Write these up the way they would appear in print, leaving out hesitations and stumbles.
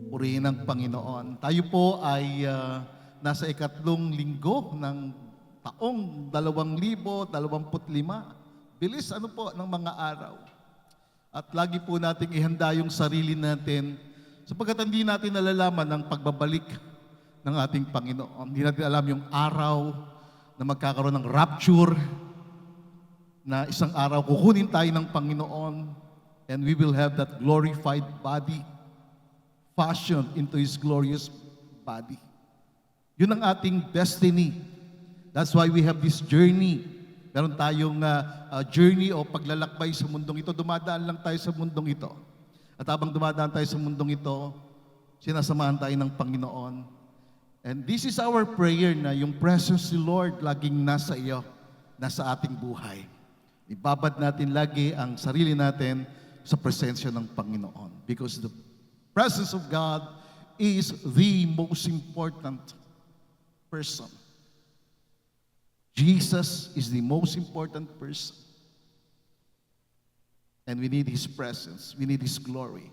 Purihin ang Panginoon. Tayo po ay nasa ikatlong linggo ng taong 2025. Bilis po ng mga araw. At lagi po nating ihanda yung sarili natin sapagkat hindi natin nalalaman ang pagbabalik ng ating Panginoon. Hindi natin alam yung araw na magkakaroon ng rapture, na isang araw kukunin tayo ng Panginoon and we will have that glorified body fashioned into His glorious body. Yun ang ating destiny. That's why we have this journey. Meron tayong journey o paglalakbay sa mundong ito. Dumadaan lang tayo sa mundong ito. At habang dumadaan tayo sa mundong ito, sinasamahan tayo ng Panginoon. And this is our prayer na yung presence ni Lord laging nasa iyo, nasa ating buhay. Ibabad natin lagi ang sarili natin sa presensya ng Panginoon. Because the presence of God is the most important person. Jesus is the most important person. And we need His presence. We need His glory.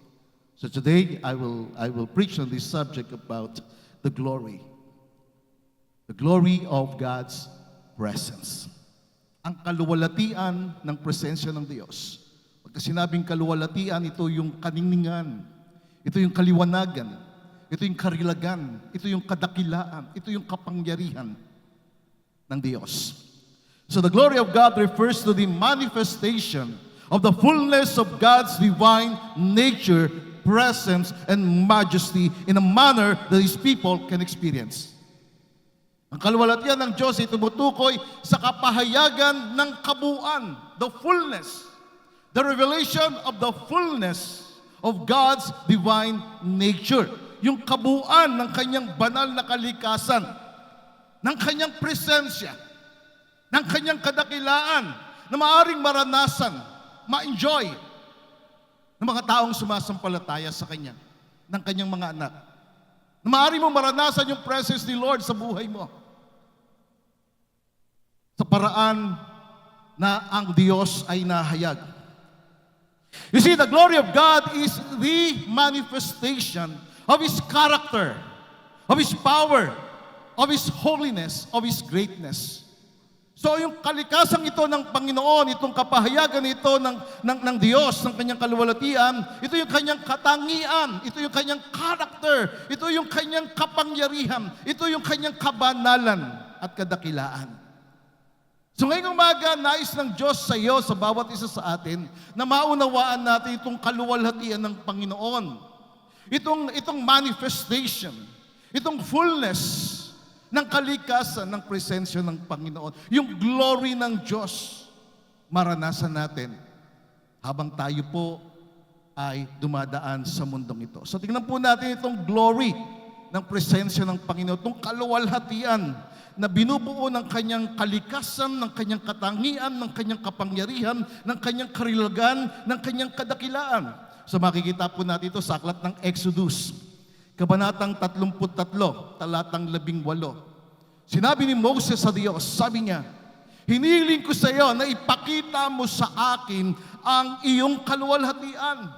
So today, I will preach on this subject about the glory. The glory of God's presence. Ang kaluwalhatian ng presensya ng Diyos. Pagka sinabing kaluwalhatian, ito yung kaningningan, ito yung kaliwanagan, ito yung karilagan, ito yung kadakilaan, ito yung kapangyarihan ng Diyos. So the glory of God refers to the manifestation of the fullness of God's divine nature, presence, and majesty in a manner that His people can experience. Ang kaluwalhatian ng Diyos ay tumutukoy sa kapahayagan ng kabuuan, the fullness, the revelation of the fullness of God's divine nature. Yung kabuuan ng Kanyang banal na kalikasan, ng Kanyang presensya, ng Kanyang kadakilaan, na maaring maranasan, ma-enjoy ng mga taong sumasampalataya sa Kanya, ng Kanyang mga anak. Na maaari mo maranasan yung presence ni Lord sa buhay mo. Sa paraan na ang Diyos ay nahayag. You see, the glory of God is the manifestation of His character, of His power, of His holiness, of His greatness. So yung kalikasang ito ng Panginoon, itong kapahayagan ito ng Diyos, ng Kanyang kaluwalhatian, ito yung Kanyang katangian, ito yung Kanyang character, ito yung Kanyang kapangyarihan, ito yung Kanyang kabanalan at kadakilaan. So ngayong umaga, nais ng Diyos sa iyo, sa bawat isa sa atin, na maunawaan natin itong kaluwalhatian ng Panginoon. Itong manifestation, itong fullness ng kalikasan, ng presensya ng Panginoon. Yung glory ng Diyos, maranasan natin habang tayo po ay dumadaan sa mundong ito. So tingnan po natin itong glory ng presensya ng Panginoon, itong kaluwalhatian na binubuo ng Kanyang kalikasan, ng Kanyang katangian, ng Kanyang kapangyarihan, ng Kanyang karilagan, ng Kanyang kadakilaan. So makikita po natin ito sa aklat ng Exodus, Kabanatang 33, talatang 18. Sinabi ni Moses sa Diyos, sabi niya, hiniling ko sa iyo na ipakita mo sa akin ang iyong kaluwalhatian.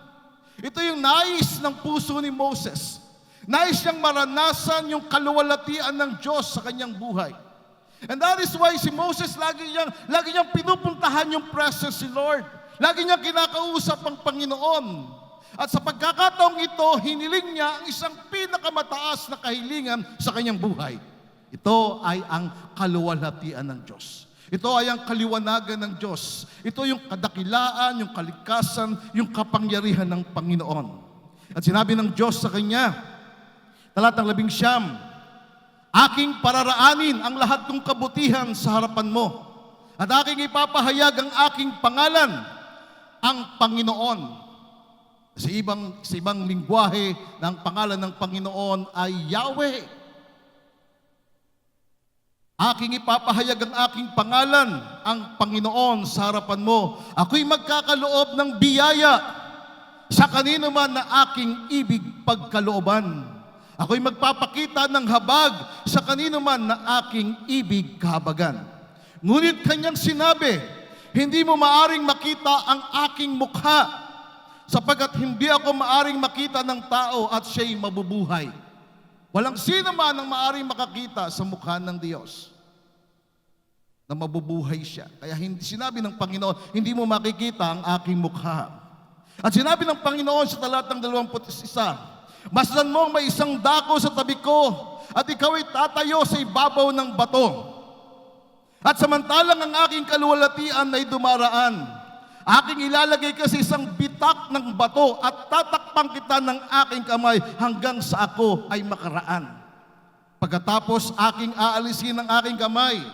Ito yung nais ng puso ni Moses. Nais niyang maranasan yung kaluwalhatian ng Diyos sa kanyang buhay. And that is why si Moses lagi niyang pinupuntahan yung presence ni Lord. Lagi niyang kinakausap ang Panginoon. At sa pagkakataong ito, hiniling niya ang isang pinakamataas na kahilingan sa kanyang buhay. Ito ay ang kaluwalhatian ng Diyos. Ito ay ang kaliwanagan ng Diyos. Ito yung kadakilaan, yung kalikasan, yung kapangyarihan ng Panginoon. At sinabi ng Diyos sa kanya, talatang 19, aking pararaanin ang lahat ng kabutihan sa harapan mo, at aking ipapahayag ang aking pangalan, ang Panginoon. Sa ibang lingwahe ng pangalan ng Panginoon ay Yahweh. Aking ipapahayag ang aking pangalan, ang Panginoon, sa harapan mo. Ako'y magkakaloob ng biyaya sa kanino man na aking ibig pagkalooban. Ako'y magpapakita ng habag sa kanino man na aking ibig kahabagan. Ngunit kanyang sinabi, hindi mo maaring makita ang aking mukha sapagkat hindi ako maaring makita ng tao at siya'y mabubuhay. Walang sino man ang maaring makakita sa mukha ng Diyos na mabubuhay siya. Kaya sinabi ng Panginoon, hindi mo makikita ang aking mukha. At sinabi ng Panginoon sa talatang 21, masdan mo may isang dako sa tabi ko, at ikaw ay tatayo sa ibabaw ng bato. At samantalang ang aking kaluwalhatian ay dumaraan, aking ilalagay ka sa isang bitak ng bato at tatakpang kita ng aking kamay hanggang sa ako ay makaraan. Pagkatapos aking aalisin ang aking kamay,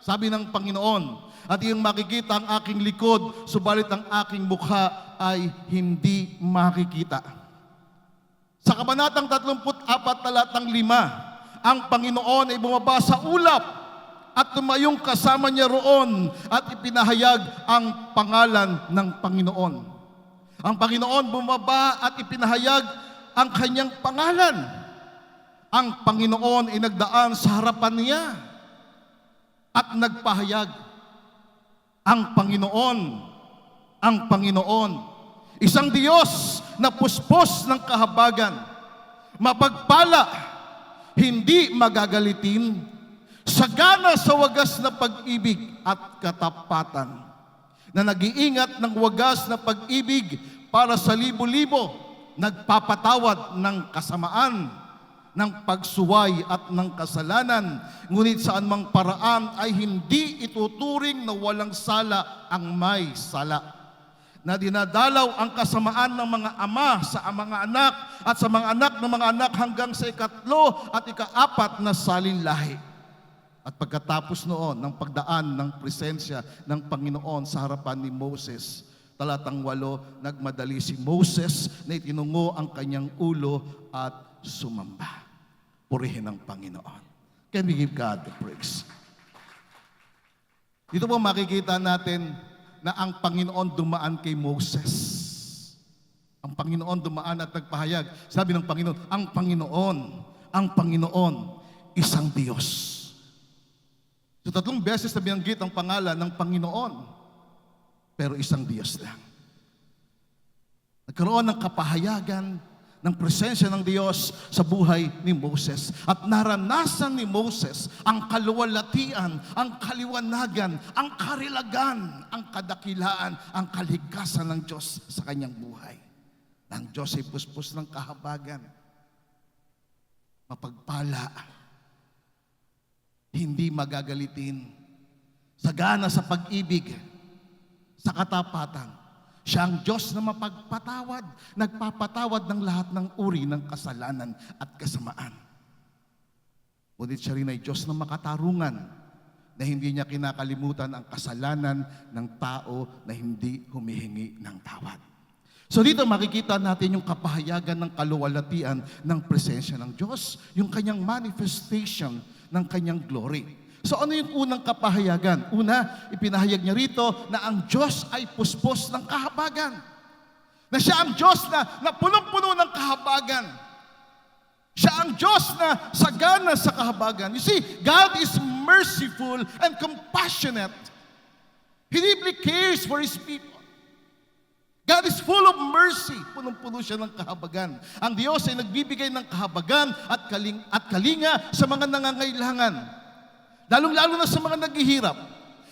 sabi ng Panginoon, at iyong makikita ang aking likod, subalit ang aking mukha ay hindi makikita. Sa Kabanatang 34, talatang 5, ang Panginoon ay bumaba sa ulap at tumayong kasama niya roon at ipinahayag ang pangalan ng Panginoon. Ang Panginoon bumaba at ipinahayag ang kanyang pangalan. Ang Panginoon ay nagdaan sa harapan niya at nagpahayag. Ang Panginoon, isang Diyos na puspos ng kahabagan, mapagpala, hindi magagalitin, sagana sa wagas na pag-ibig at katapatan, na nag-iingat ng wagas na pag-ibig para sa libo-libo, nagpapatawad ng kasamaan, ng pagsuway at ng kasalanan, ngunit saan mang paraan ay hindi ituturing na walang sala ang may sala, na dinadalaw ang kasamaan ng mga ama sa mga anak at sa mga anak ng mga anak hanggang sa ikatlo at ikaapat na salinlahi. At pagkatapos noon ng pagdaan ng presensya ng Panginoon sa harapan ni Moses, talatang 8, nagmadali si Moses na itinungo ang kanyang ulo at sumamba. Purihin ang Panginoon. Can we give God the praise? Dito po makikita natin na ang Panginoon dumaan kay Moses. Ang Panginoon dumaan at nagpahayag. Sabi ng Panginoon, ang Panginoon, isang Diyos. So 3 beses na binanggit ang pangalan ng Panginoon, pero isang Diyos lang. Nagkaroon ng kapahayagan ng presensya ng Diyos sa buhay ni Moses. At naranasan ni Moses ang kaluwalhatian, ang kaliwanagan, ang karilagan, ang kadakilaan, ang kaligtasan ng Diyos sa kanyang buhay. Ang Diyos ay puspos ng kahabagan, mapagpala, hindi magagalitin, sagana sa pag-ibig, sa katapatan. Siya ang Diyos na mapagpatawad, nagpapatawad ng lahat ng uri ng kasalanan at kasamaan. Ngunit siya rin ay Diyos na makatarungan, na hindi niya kinakalimutan ang kasalanan ng tao na hindi humihingi ng tawad. So dito makikita natin yung kapahayagan ng kaluwalhatian ng presensya ng Diyos, yung kanyang manifestation ng kanyang glory. So ano yung unang kapahayagan? Una, ipinahayag niya rito na ang Diyos ay puspos ng kahabagan. Na siya ang Diyos na punong-puno ng kahabagan. Siya ang Diyos na sagana sa kahabagan. You see, God is merciful and compassionate. He deeply cares for His people. God is full of mercy. Punong-puno siya ng kahabagan. Ang Diyos ay nagbibigay ng kahabagan at kalinga sa mga nangangailangan. Lalong-lalo na sa mga naghihirap.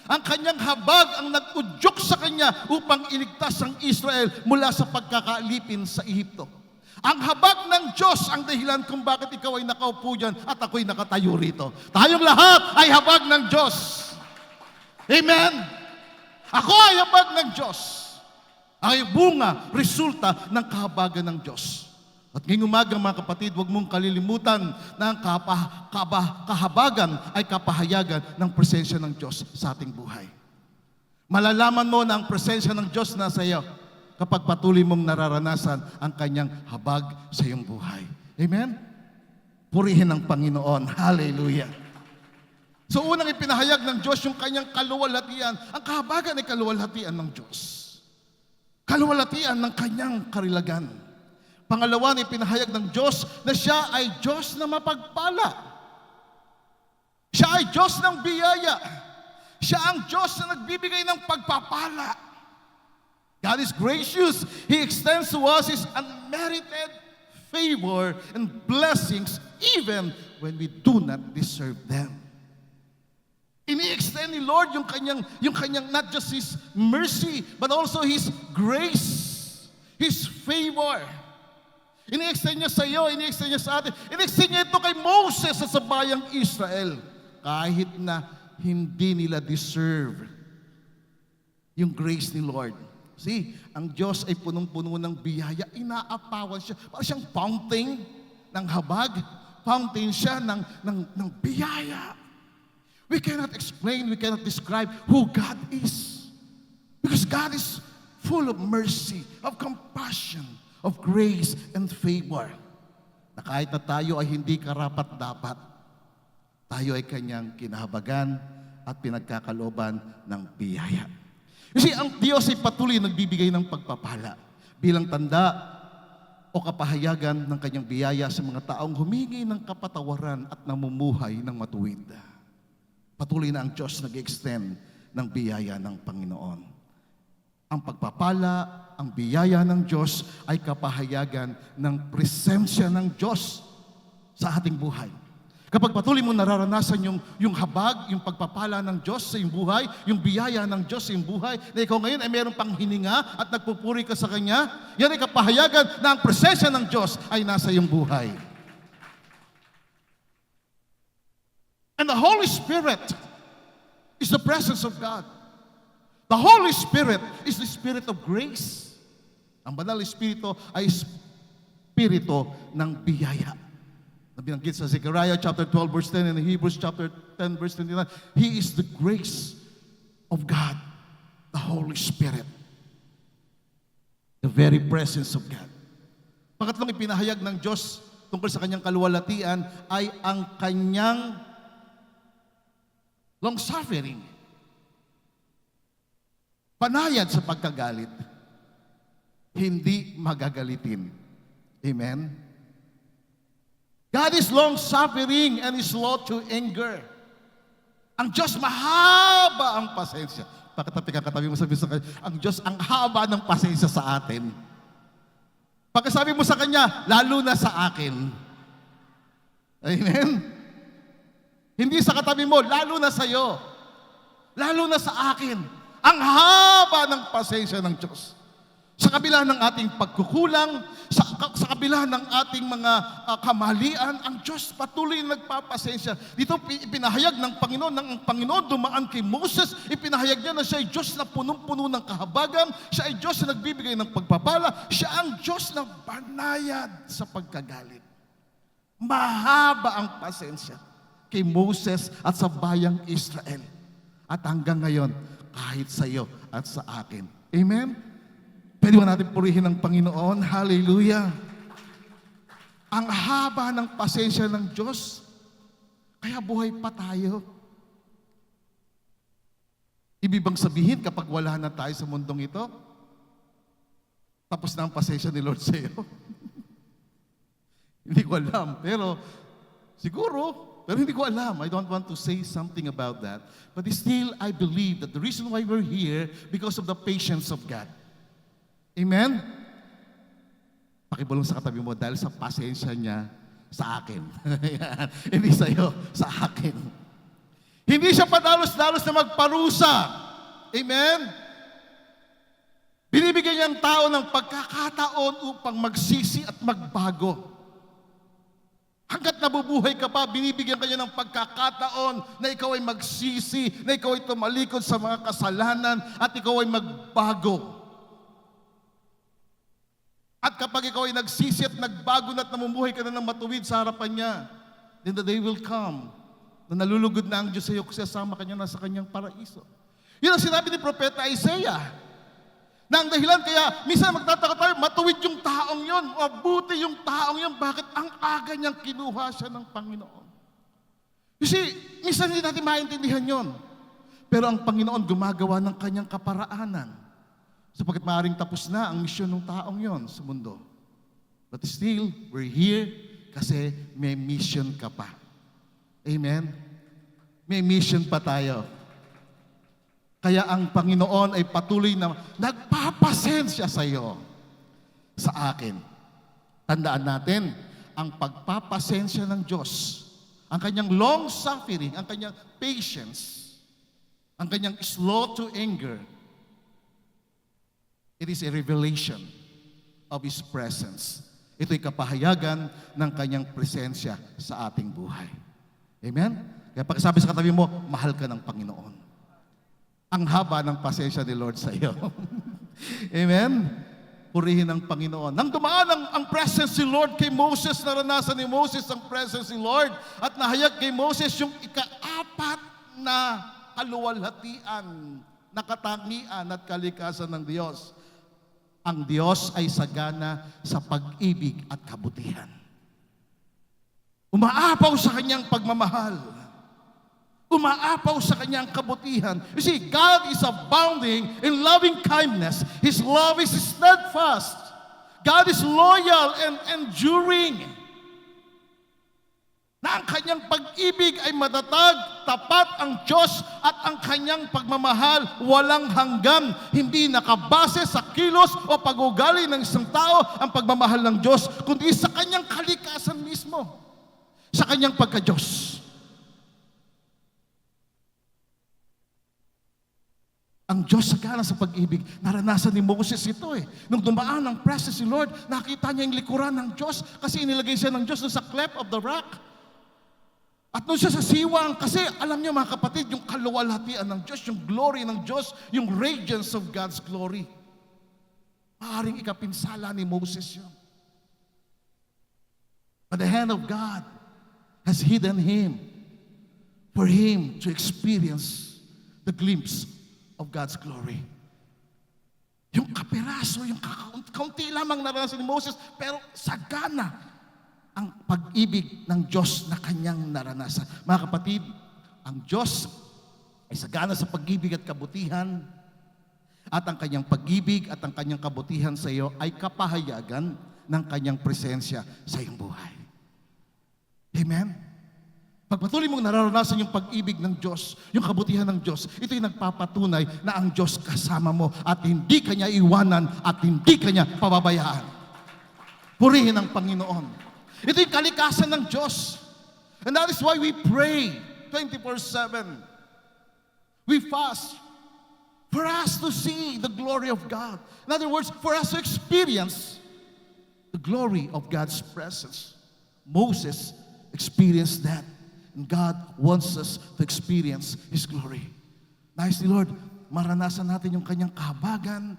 Ang kanyang habag ang nag-udyok sa kanya upang iligtas ang Israel mula sa pagkakaalipin sa Ehipto. Ang habag ng Diyos ang dahilan kung bakit ikaw ay nakaupo dyan at ako'y nakatayo rito. Tayong lahat ay habag ng Diyos. Amen? Ako ay habag ng Diyos. Ay bunga, resulta ng kahabagan ng Diyos. At ngayong umaga mga kapatid, huwag mong kalilimutan na ang kahabagan ay kapahayagan ng presensya ng Diyos sa ating buhay. Malalaman mo na ang presensya ng Diyos nasa iyo kapag patuloy mong nararanasan ang kanyang habag sa iyong buhay. Amen? Purihin ang Panginoon. Hallelujah. So unang ipinahayag ng Diyos yung kanyang kaluwalhatian. Ang kahabagan ay kaluwalhatian ng Diyos. Kaluwalhatian ng kanyang karilagan. Pangalawa, ipinahayag ng Diyos na siya ay Diyos na mapagpala. Siya ay Diyos ng biyaya. Siya ang Diyos na nagbibigay ng pagpapala. God is gracious. He extends to us His unmerited favor and blessings even when we do not deserve them. Ini-extend ni Lord yung kanyang not just His mercy, but also His grace, His favor. Ini-extend niya sa iyo, ini-extend niya sa atin. Ini-extend niya ito kay Moses at sa bayang Israel. Kahit na hindi nila deserve yung grace ni Lord. See, ang Diyos ay punong-puno ng biyaya. Inaapawan siya. Parang siyang fountain ng habag. Fountain siya ng biyaya. We cannot explain, we cannot describe who God is. Because God is full of mercy, of compassion, of grace and favor. Na kahit na tayo ay hindi karapat-dapat, tayo ay kanyang kinahabagan at pinagkakalooban ng biyaya. You see, ang Diyos ay patuloy nagbibigay ng pagpapala bilang tanda o kapahayagan ng kanyang biyaya sa mga taong humingi ng kapatawaran at namumuhay ng matuwid. Patuloy na ang Diyos nag-extend ng biyaya ng Panginoon. Ang pagpapala, ang biyaya ng Diyos ay kapahayagan ng presensya ng Diyos sa ating buhay. Kapag patuloy mo nararanasan yung habag, yung pagpapala ng Diyos sa iyong buhay, yung biyaya ng Diyos sa iyong buhay, na ikaw ngayon ay mayroong pang hininga at nagpupuri ka sa Kanya, yan ay kapahayagan na ang presensya ng Diyos ay nasa iyong buhay. And the Holy Spirit is the presence of God. The Holy Spirit is the Spirit of grace. Ang Banal Espiritu ay Espiritu ng biyaya. Binanggit sa Zechariah chapter 12 verse 10 and Hebrews chapter 10 verse 29. He is the grace of God, the Holy Spirit. The very presence of God. Pangatlong ipinahayag ng Diyos tungkol sa kanyang kaluwalhatian ay ang kanyang long-suffering. Panayad sa pagkagalit. Hindi magagalitin. Amen? God is long-suffering and is slow to anger. Ang Diyos mahaba ang pasensya. Pakatabi mo sabi sa Kanya, ang Diyos ang haba ng pasensya sa atin. Pagkasabi mo sa Kanya, lalo na sa akin. Amen? Hindi sa katabi mo, lalo na sa iyo. Lalo na sa akin. Ang haba ng pasensya ng Diyos. Sa kabila ng ating pagkukulang, sa kabila ng ating mga kamalian, ang Diyos patuloy nagpapasensya. Dito ipinahayag ng Panginoon, nang ang Panginoon dumaan kay Moses, ipinahayag niya na siya ay Diyos na punong-puno ng kahabagan, siya ay Diyos na nagbibigay ng pagpapala, siya ang Diyos na banayad sa pagkagalit. Mahaba ang pasensya kay Moses at sa bayang Israel. At hanggang ngayon, kahit sa iyo at sa akin. Amen? Pwede ba natin purihin ang Panginoon? Hallelujah! Ang haba ng pasensya ng Diyos, kaya buhay pa tayo. Ibig bang sabihin kapag wala na tayo sa mundong ito, tapos na ang pasensya ni Lord sa iyo? Hindi ko alam, pero hindi ko alam. I don't want to say something about that. But still, I believe that the reason why we're here, because of the patience of God. Amen? Pakibulong sa katabi mo dahil sa pasensya niya sa akin. Hindi sa iyo, sa akin. Hindi siya padalos-dalos na magparusa. Amen? Binibigyan niya ang tao ng pagkakataon upang magsisi at magbago. Hanggat nabubuhay ka pa, binibigyan ka niya ng pagkakataon na ikaw ay magsisi, na ikaw ay tumalikod sa mga kasalanan at ikaw ay magbago. At kapag ikaw ay nagsisi at nagbago na at namumuhay ka na ng matuwid sa harapan niya, then the day will come na nalulugod na ang Diyos sa iyo kasi kasama ka niya na sa kanyang paraiso. Yun ang sinabi ni Propeta Isaiah. Na ang dahilan kaya, minsan magtataka tayo, matuwid yung taong yun, mabuti yung taong yun, bakit ang aga niyang kinuha siya ng Panginoon? You see, minsan hindi natin maintindihan yun. Pero ang Panginoon gumagawa ng kanyang kaparaanan. Sapagkat maaaring tapos na ang misyon ng taong yon sa mundo. But still, we're here kasi may mission ka pa. Amen? May mission pa tayo. Kaya ang Panginoon ay patuloy na nagpapasensya sa iyo, sa akin. Tandaan natin, ang pagpapasensya ng Diyos, ang kanyang long suffering, ang kanyang patience, ang kanyang slow to anger, it is a revelation of His presence. Ito'y kapahayagan ng kanyang presensya sa ating buhay. Amen? Kaya pagkasabi sa katabi mo, mahal ka ng Panginoon. Ang haba ng pasensya ni Lord sa iyo. Amen? Purihin ng Panginoon. Nang dumaan ang presence ni Lord kay Moses, naranasan ni Moses ang presence ni Lord at nahayag kay Moses yung ika-apat na kaluwalhatian, na katangian at kalikasan ng Diyos. Ang Diyos ay sagana sa pag-ibig at kabutihan. Umaapaw sa kanyang pagmamahal. Umaapaw sa kanyang kabutihan. You see, God is abounding in loving kindness. His love is steadfast. God is loyal and enduring. Na ang kanyang pag-ibig ay matatag, tapat ang Diyos at ang kanyang pagmamahal walang hanggan. Hindi nakabase sa kilos o pag-ugali ng isang tao ang pagmamahal ng Diyos, kundi sa kanyang kalikasan mismo, sa kanyang pagka-Diyos. Ang Diyos sagana sa pag-ibig, naranasan ni Moses ito eh. Nung dumaan ang presence ni Lord, nakita niya yung likuran ng Diyos kasi inilagay siya ng Diyos sa cleft of the rock. At nung siya sa siwang, kasi alam niyo mga kapatid, yung kaluwalhatian ng Diyos, yung glory ng Diyos, yung radiance of God's glory. Maaaring ikapinsala ni Moses yun. But the hand of God has hidden him for him to experience the glimpse of God's glory. Yung kapiraso, yung kaunti lamang naranasan ni Moses, pero sagana ang pag-ibig ng Diyos na kanyang naranasan. Mga kapatid, ang Diyos ay sagana sa pag-ibig at kabutihan, at ang kanyang pag-ibig at ang kanyang kabutihan sa iyo ay kapahayagan ng kanyang presensya sa iyong buhay. Amen? Pagpatuloy mong nararanasan yung pag-ibig ng Diyos, yung kabutihan ng Diyos, ito'y nagpapatunay na ang Diyos kasama mo at hindi Kanya iwanan at hindi Kanya pababayaan. Purihin ang Panginoon. Ito'y kalikasan ng Diyos. And that is why we pray 24/7. We fast for us to see the glory of God. In other words, for us to experience the glory of God's presence. Moses experienced that. And God wants us to experience His glory. Nais ni Lord, maranasan natin yung kanyang kahabagan,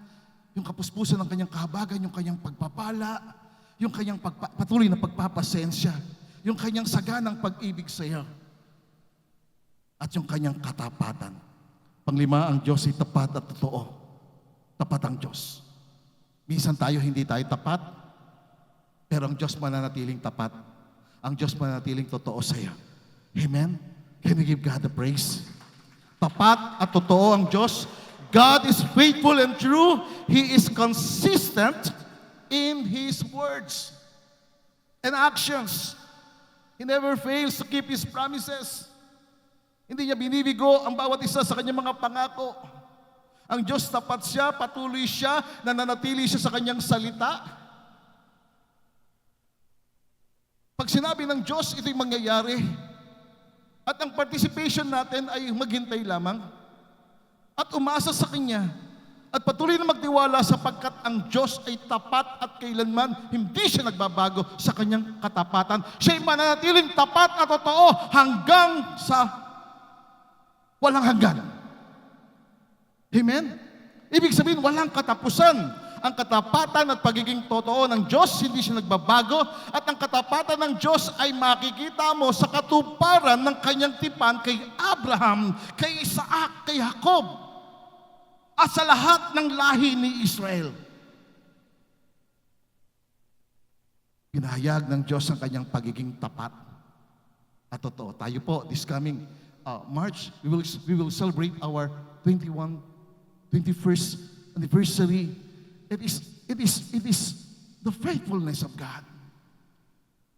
yung kapuspusan ng kanyang kahabagan, yung kanyang pagpapala, yung kanyang patuloy na pagpapasensya, yung kanyang saganang pag-ibig sa iyo, at yung kanyang katapatan. Panglima, ang Diyos ay tapat at totoo. Tapat ang Diyos. Minsan tayo hindi tayo tapat, pero ang Diyos mananatiling tapat. Ang Diyos mananatiling totoo sa iyo. Amen? Can we give God the praise? Tapat at totoo ang Diyos. God is faithful and true. He is consistent in His words and actions. He never fails to keep His promises. Hindi niya binibigo ang bawat isa sa kanyang mga pangako. Ang Diyos tapat siya, patuloy siya, nananatili siya sa kanyang salita. Pag sinabi ng Diyos, ito'y mangyayari. At ang participation natin ay maghintay lamang at umasa sa Kanya at patuloy na magtiwala sapagkat ang Diyos ay tapat at kailanman hindi siya nagbabago sa Kanyang katapatan. Siya ay mananatiling tapat at totoo hanggang sa walang hanggan. Amen? Ibig sabihin, walang katapusan. Ang katapatan at pagiging totoo ng Diyos, hindi siya nagbabago. At ang katapatan ng Diyos ay makikita mo sa katuparan ng kanyang tipan kay Abraham, kay Isaac, kay Jacob, at sa lahat ng lahi ni Israel. Ginahayag ng Diyos ang kanyang pagiging tapat at totoo. Tayo po, this coming March, we will celebrate our 21st anniversary. It is the faithfulness of God.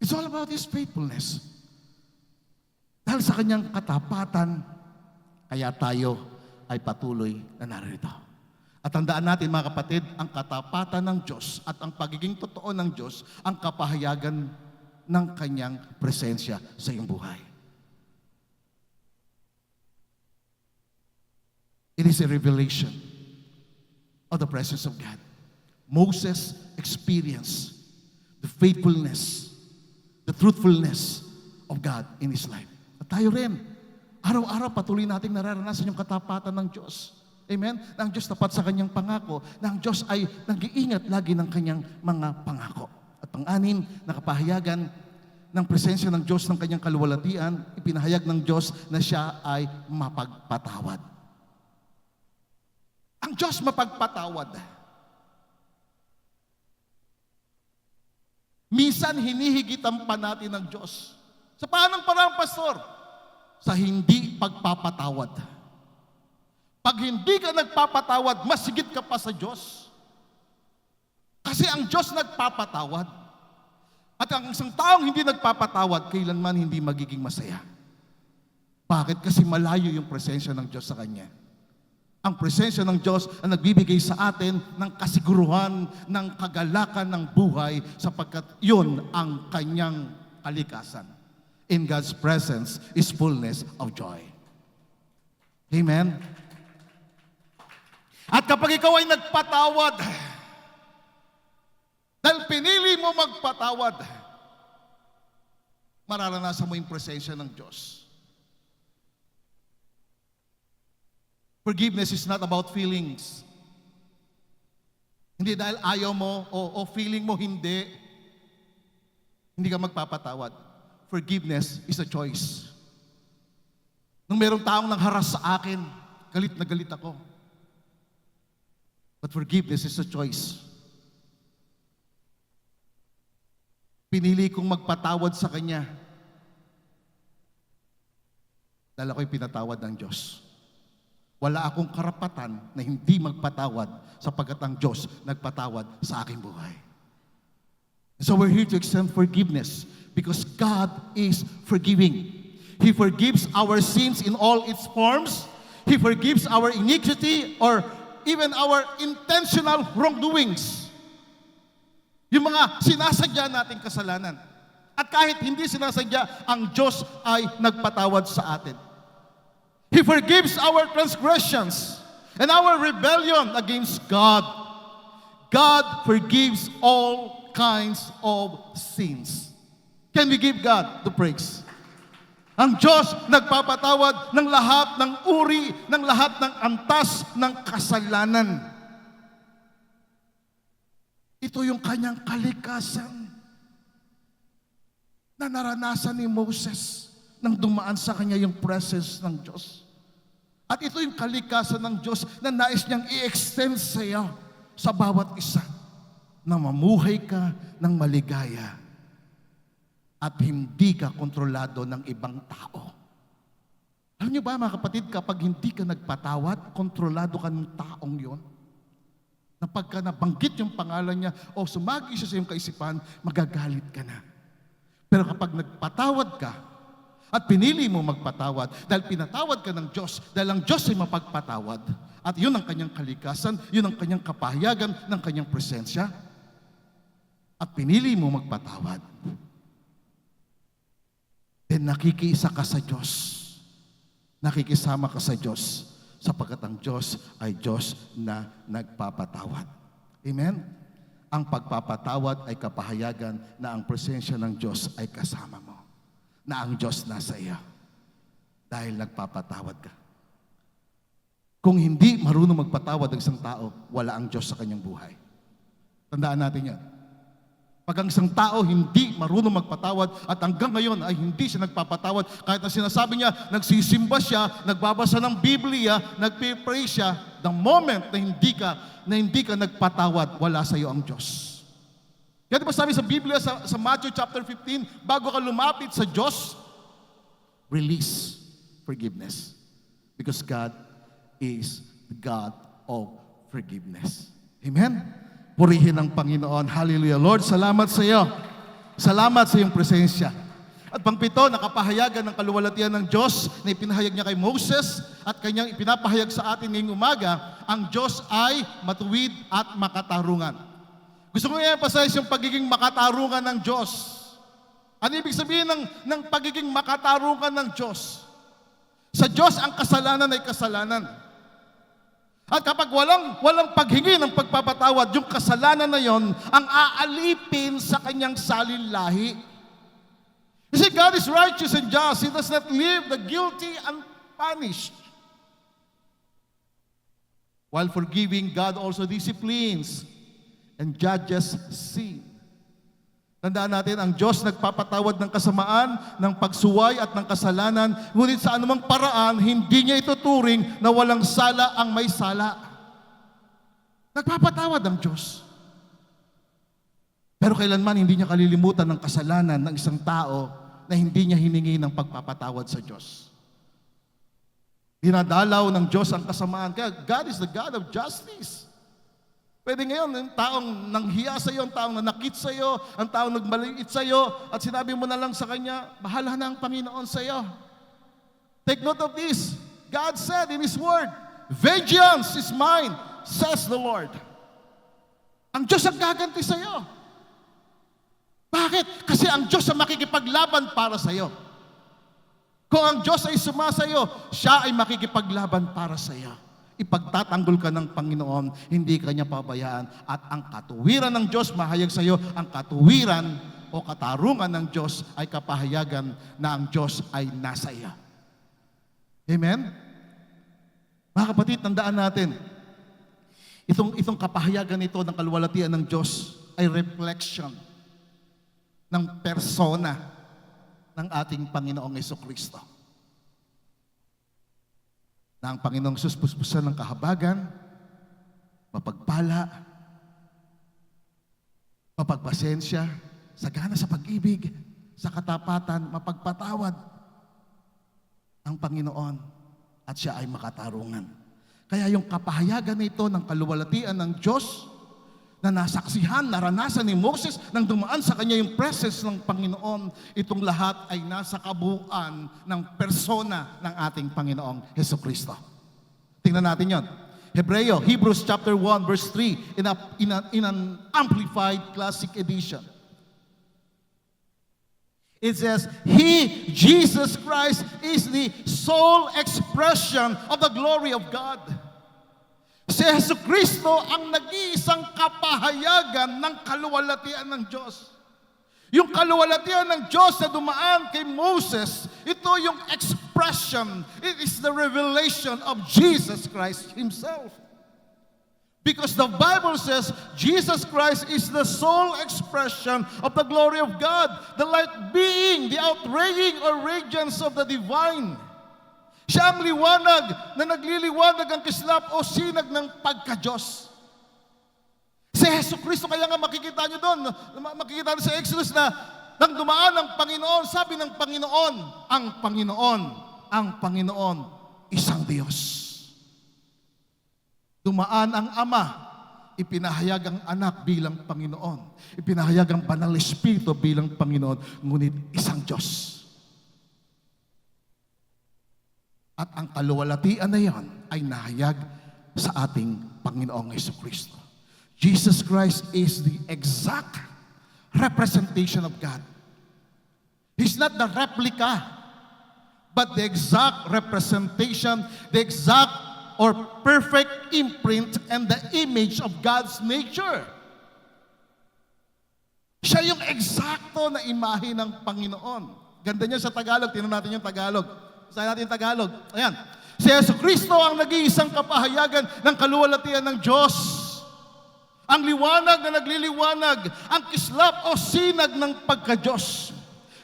It's all about His faithfulness. Dahil sa kanyang katapatan, kaya tayo ay patuloy na narito. At tandaan natin mga kapatid, ang katapatan ng Diyos at ang pagiging totoo ng Diyos ang kapahayagan ng Kanyang presensya sa iyong buhay. It is a revelation of the presence of God. Moses experienced the faithfulness, the truthfulness of God in his life. At tayo rin, araw-araw patuloy nating nararanasan yung katapatan ng Diyos. Amen? Na ang Diyos tapat sa Kanyang pangako, na ang Diyos ay nag-iingat lagi ng Kanyang mga pangako. At pang-anim, nakapahayagan ng presensya ng Diyos ng Kanyang kaluwalhatian, ipinahayag ng Diyos na siya ay mapagpatawad. Ang Diyos mapagpatawad. Minsan hinihigitan pa natin ng Diyos. Sa paanong parang, Pastor? Sa hindi pagpapatawad. Pag hindi ka nagpapatawad, mas higit ka pa sa Diyos. Kasi ang Diyos nagpapatawad. At ang isang taong hindi nagpapatawad, kailanman hindi magiging masaya. Bakit? Kasi malayo yung presensya ng Diyos sa Kanya. Ang presensya ng Diyos ang nagbibigay sa atin ng kasiguruhan, ng kagalakan ng buhay, sapagkat yun ang Kanyang kalikasan. In God's presence is fullness of joy. Amen? At kapag ikaw ay nagpatawad, dahil pinili mo magpatawad, mararanasan mo yung presensya ng Diyos. Forgiveness is not about feelings. Hindi dahil ayaw mo o feeling mo hindi ka magpapatawad. Forgiveness is a choice. Nung merong taong nangharas sa akin, galit na galit ako. But forgiveness is a choice. Pinili kong magpatawad sa Kanya dahil ako'y pinatawad ng Diyos. Wala akong karapatan na hindi magpatawad sapagkat ang Diyos nagpatawad sa aking buhay. So we're here to extend forgiveness because God is forgiving. He forgives our sins in all its forms. He forgives our iniquity or even our intentional wrongdoings. Yung mga sinasadya nating kasalanan. At kahit hindi sinasadya, ang Diyos ay nagpatawad sa atin. He forgives our transgressions and our rebellion against God. God forgives all kinds of sins. Can we give God the praise? Ang Diyos nagpapatawad ng lahat ng uri, ng lahat ng antas ng kasalanan. Ito yung Kanyang kalikasan na naranasan ni Moses nang dumaan sa kanya yung presence ng Diyos. At ito yung kalikasan ng Diyos na nais niyang i-extend sa iyo, sa bawat isa, na mamuhay ka ng maligaya at hindi ka kontrolado ng ibang tao. Alam niyo ba mga kapatid, kapag hindi ka nagpatawad, kontrolado ka ng taong yon. Na pagka nabanggit yung pangalan niya o sumagi siya sa iyong kaisipan, magagalit ka na. Pero kapag nagpatawad ka at pinili mo magpatawad, dahil pinatawad ka ng Diyos, dahil ang Diyos ay mapagpatawad, at yun ang Kanyang kalikasan, yun ang Kanyang kapahayagan ng Kanyang presensya, at pinili mo magpatawad, then nakikiisa ka sa Diyos. Nakikisama ka sa Diyos sapagkat ang Diyos ay Diyos na nagpapatawad. Amen? Ang pagpapatawad ay kapahayagan na ang presensya ng Diyos ay kasama mo. Na ang Diyos nasa iyo. Dahil nagpapatawad ka. Kung hindi marunong magpatawad ang isang tao, wala ang Diyos sa kanyang buhay. Tandaan natin yan. Pag ang isang tao hindi marunong magpatawad at hanggang ngayon ay hindi siya nagpapatawad, kahit na sinasabi niya, nagsisimba siya, nagbabasa ng Biblia, nagpipray siya, the moment na hindi ka nagpatawad, wala sa iyo ang Diyos. Kaya diba sabi sa Biblia, sa Matthew chapter 15, bago ka lumapit sa Diyos, release forgiveness. Because God is the God of forgiveness. Amen? Purihin ang Panginoon. Hallelujah. Lord, salamat sa iyo. Salamat sa iyong presensya. At pangpito, nakapahayagan ng kaluwalhatian ng Diyos na ipinahayag niya kay Moses at kanyang ipinapahayag sa atin ngayong umaga, ang Diyos ay matuwid at makatarungan. Gusto ko i-emphasize yung pagiging makatarungan ng Diyos. Ano ibig sabihin ng pagiging makatarungan ng Diyos? Sa Diyos, ang kasalanan ay kasalanan. At kapag walang paghingi ng pagpapatawad, yung kasalanan na yon ang aalipin sa kanyang salinlahi. You see, God is righteous and just. He does not leave the guilty unpunished. While forgiving, God also disciplines and judges sin. Tandaan natin, ang Diyos nagpapatawad ng kasamaan, ng pagsuway at ng kasalanan, ngunit sa anumang paraan, hindi niya ituturing na walang sala ang may sala. Nagpapatawad ang Diyos. Pero kailanman hindi niya kalilimutan ng kasalanan ng isang tao na hindi niya hiningi ng pagpapatawad sa Diyos. Dinadalaw ng Diyos ang kasamaan. Kaya God is the God of justice. Pwede ngayon, yung taong nanghiya sa iyo, ang taong nanakit sa iyo, ang taong nagmaliit sa iyo, at sinabi mo na lang sa kanya, bahala na ang Panginoon sa iyo. Take note of this. God said in His Word, vengeance is mine, says the Lord. Ang Diyos ang gaganti sa iyo. Bakit? Kasi ang Diyos ang makikipaglaban para sa iyo. Kung ang Diyos ay sumasayo, siya ay makikipaglaban para sa iyo. Ipagtatanggol ka ng Panginoon, hindi ka niya pabayaan. At ang katuwiran ng Diyos, mahayag sa iyo, ang katuwiran o katarungan ng Diyos ay kapahayagan na ang Diyos ay nasa iyo. Amen? Mga kapatid, tandaan natin, itong kapahayagan nito ng kaluwalhatian ng Diyos ay reflection ng persona ng ating Panginoong Jesucristo. Na ang Panginoong Jesus puspusan ng kahabagan, mapagpala, mapagpasensya, sagana sa pag-ibig, sa katapatan, mapagpatawad ang Panginoon at siya ay makatarungan. Kaya yung kapahayagan nito ng kaluwalhatian ng Diyos na nasaksihan, naranasan ni Moses nang dumaan sa kanya yung presence ng Panginoon, itong lahat ay nasa kabuuan ng persona ng ating Panginoong Jesucristo. Tingnan natin yon. Hebrews chapter 1 verse 3 in an amplified classic edition. It says, He, Jesus Christ, is the sole expression of the glory of God. Si Jesucristo ang nag-iisang kapahayagan ng kaluwalhatian ng Diyos. Yung kaluwalhatian ng Diyos na dumaan kay Moses, ito yung expression, it is the revelation of Jesus Christ Himself. Because the Bible says, Jesus Christ is the sole expression of the glory of God, the light being, the outraying or radiance of the divine. Siya ang liwanag na nagliliwanag ang kislap o sinag ng pagka-Diyos. Si Jesucristo, kaya nga makikita nyo doon, makikita nyo sa Exodus na nang dumaan ang Panginoon, sabi ng Panginoon, ang Panginoon, isang Diyos. Dumaan ang Ama, ipinahayag ang Anak bilang Panginoon, ipinahayag ang Banal na Espiritu bilang Panginoon, ngunit isang Diyos. At ang kaluwalhatian na yan ay nahayag sa ating Panginoong Jesucristo. Jesus Christ is the exact representation of God. He's not the replica, but the exact representation, the exact or perfect imprint and the image of God's nature. Siya yung eksakto na imahe ng Panginoon. Ganda niya sa Tagalog. Tingnan natin yung Tagalog. Sa natin Tagalog. Ayan. Si Jesucristo ang nag-iisang kapahayagan ng kaluwalhatian ng Diyos. Ang liwanag na nagliliwanag, ang kislap o sinag ng pagka-Diyos.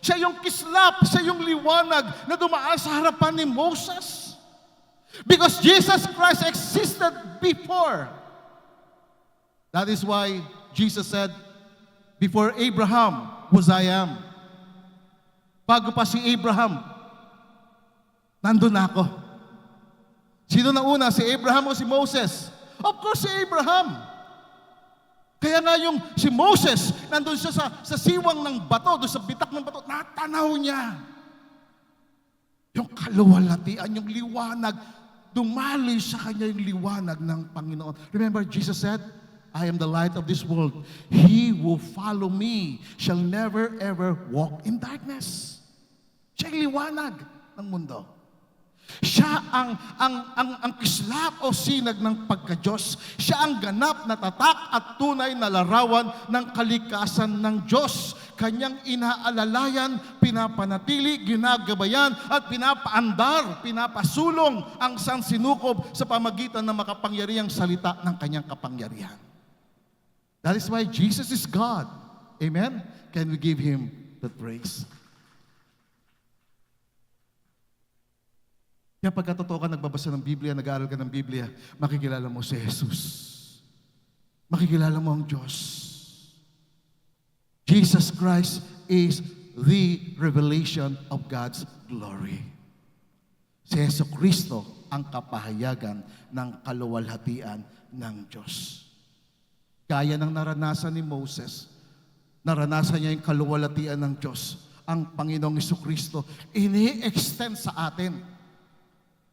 Siya yung kislap, siya yung liwanag na dumaan sa harapan ni Moses. Because Jesus Christ existed before. That is why Jesus said, before Abraham was I am. Bago pa si Abraham, nandun na ako. Sino na una? Si Abraham o si Moses? Of course, si Abraham. Kaya Kaya nga yung si Moses, nandun siya sa siwang ng bato, doon sa bitak ng bato, natanaw niya. Yung kaluwalhatian, yung liwanag, dumaloy sa kanya yung liwanag ng Panginoon. Remember, Jesus said, I am the light of this world. He who follow me shall never ever walk in darkness. Siya yung liwanag ng mundo. Siya ang kislap o sinag ng pagka-Diyos. Siya ang ganap na tatak at tunay na larawan ng kalikasan ng Diyos. Kanyang inaalalayan, pinapanatili, ginagabayan at pinapaandar, pinapasulong ang sansinukob sa pamagitan ng makapangyarihang salita ng kanyang kapangyarihan. That is why Jesus is God. Amen? Can we give Him the praise? Kaya pagka totoo ka nagbabasa ng Biblia, nag-aaral ka ng Biblia, makikilala mo si Jesus. Makikilala mo ang Diyos. Jesus Christ is the revelation of God's glory. Si Yesu Kristo ang kapahayagan ng kaluwalhatian ng Diyos. Gaya ng naranasan ni Moses, naranasan niya yung kaluwalhatian ng Diyos. Ang Panginoong Jesucristo, ini-extend sa atin.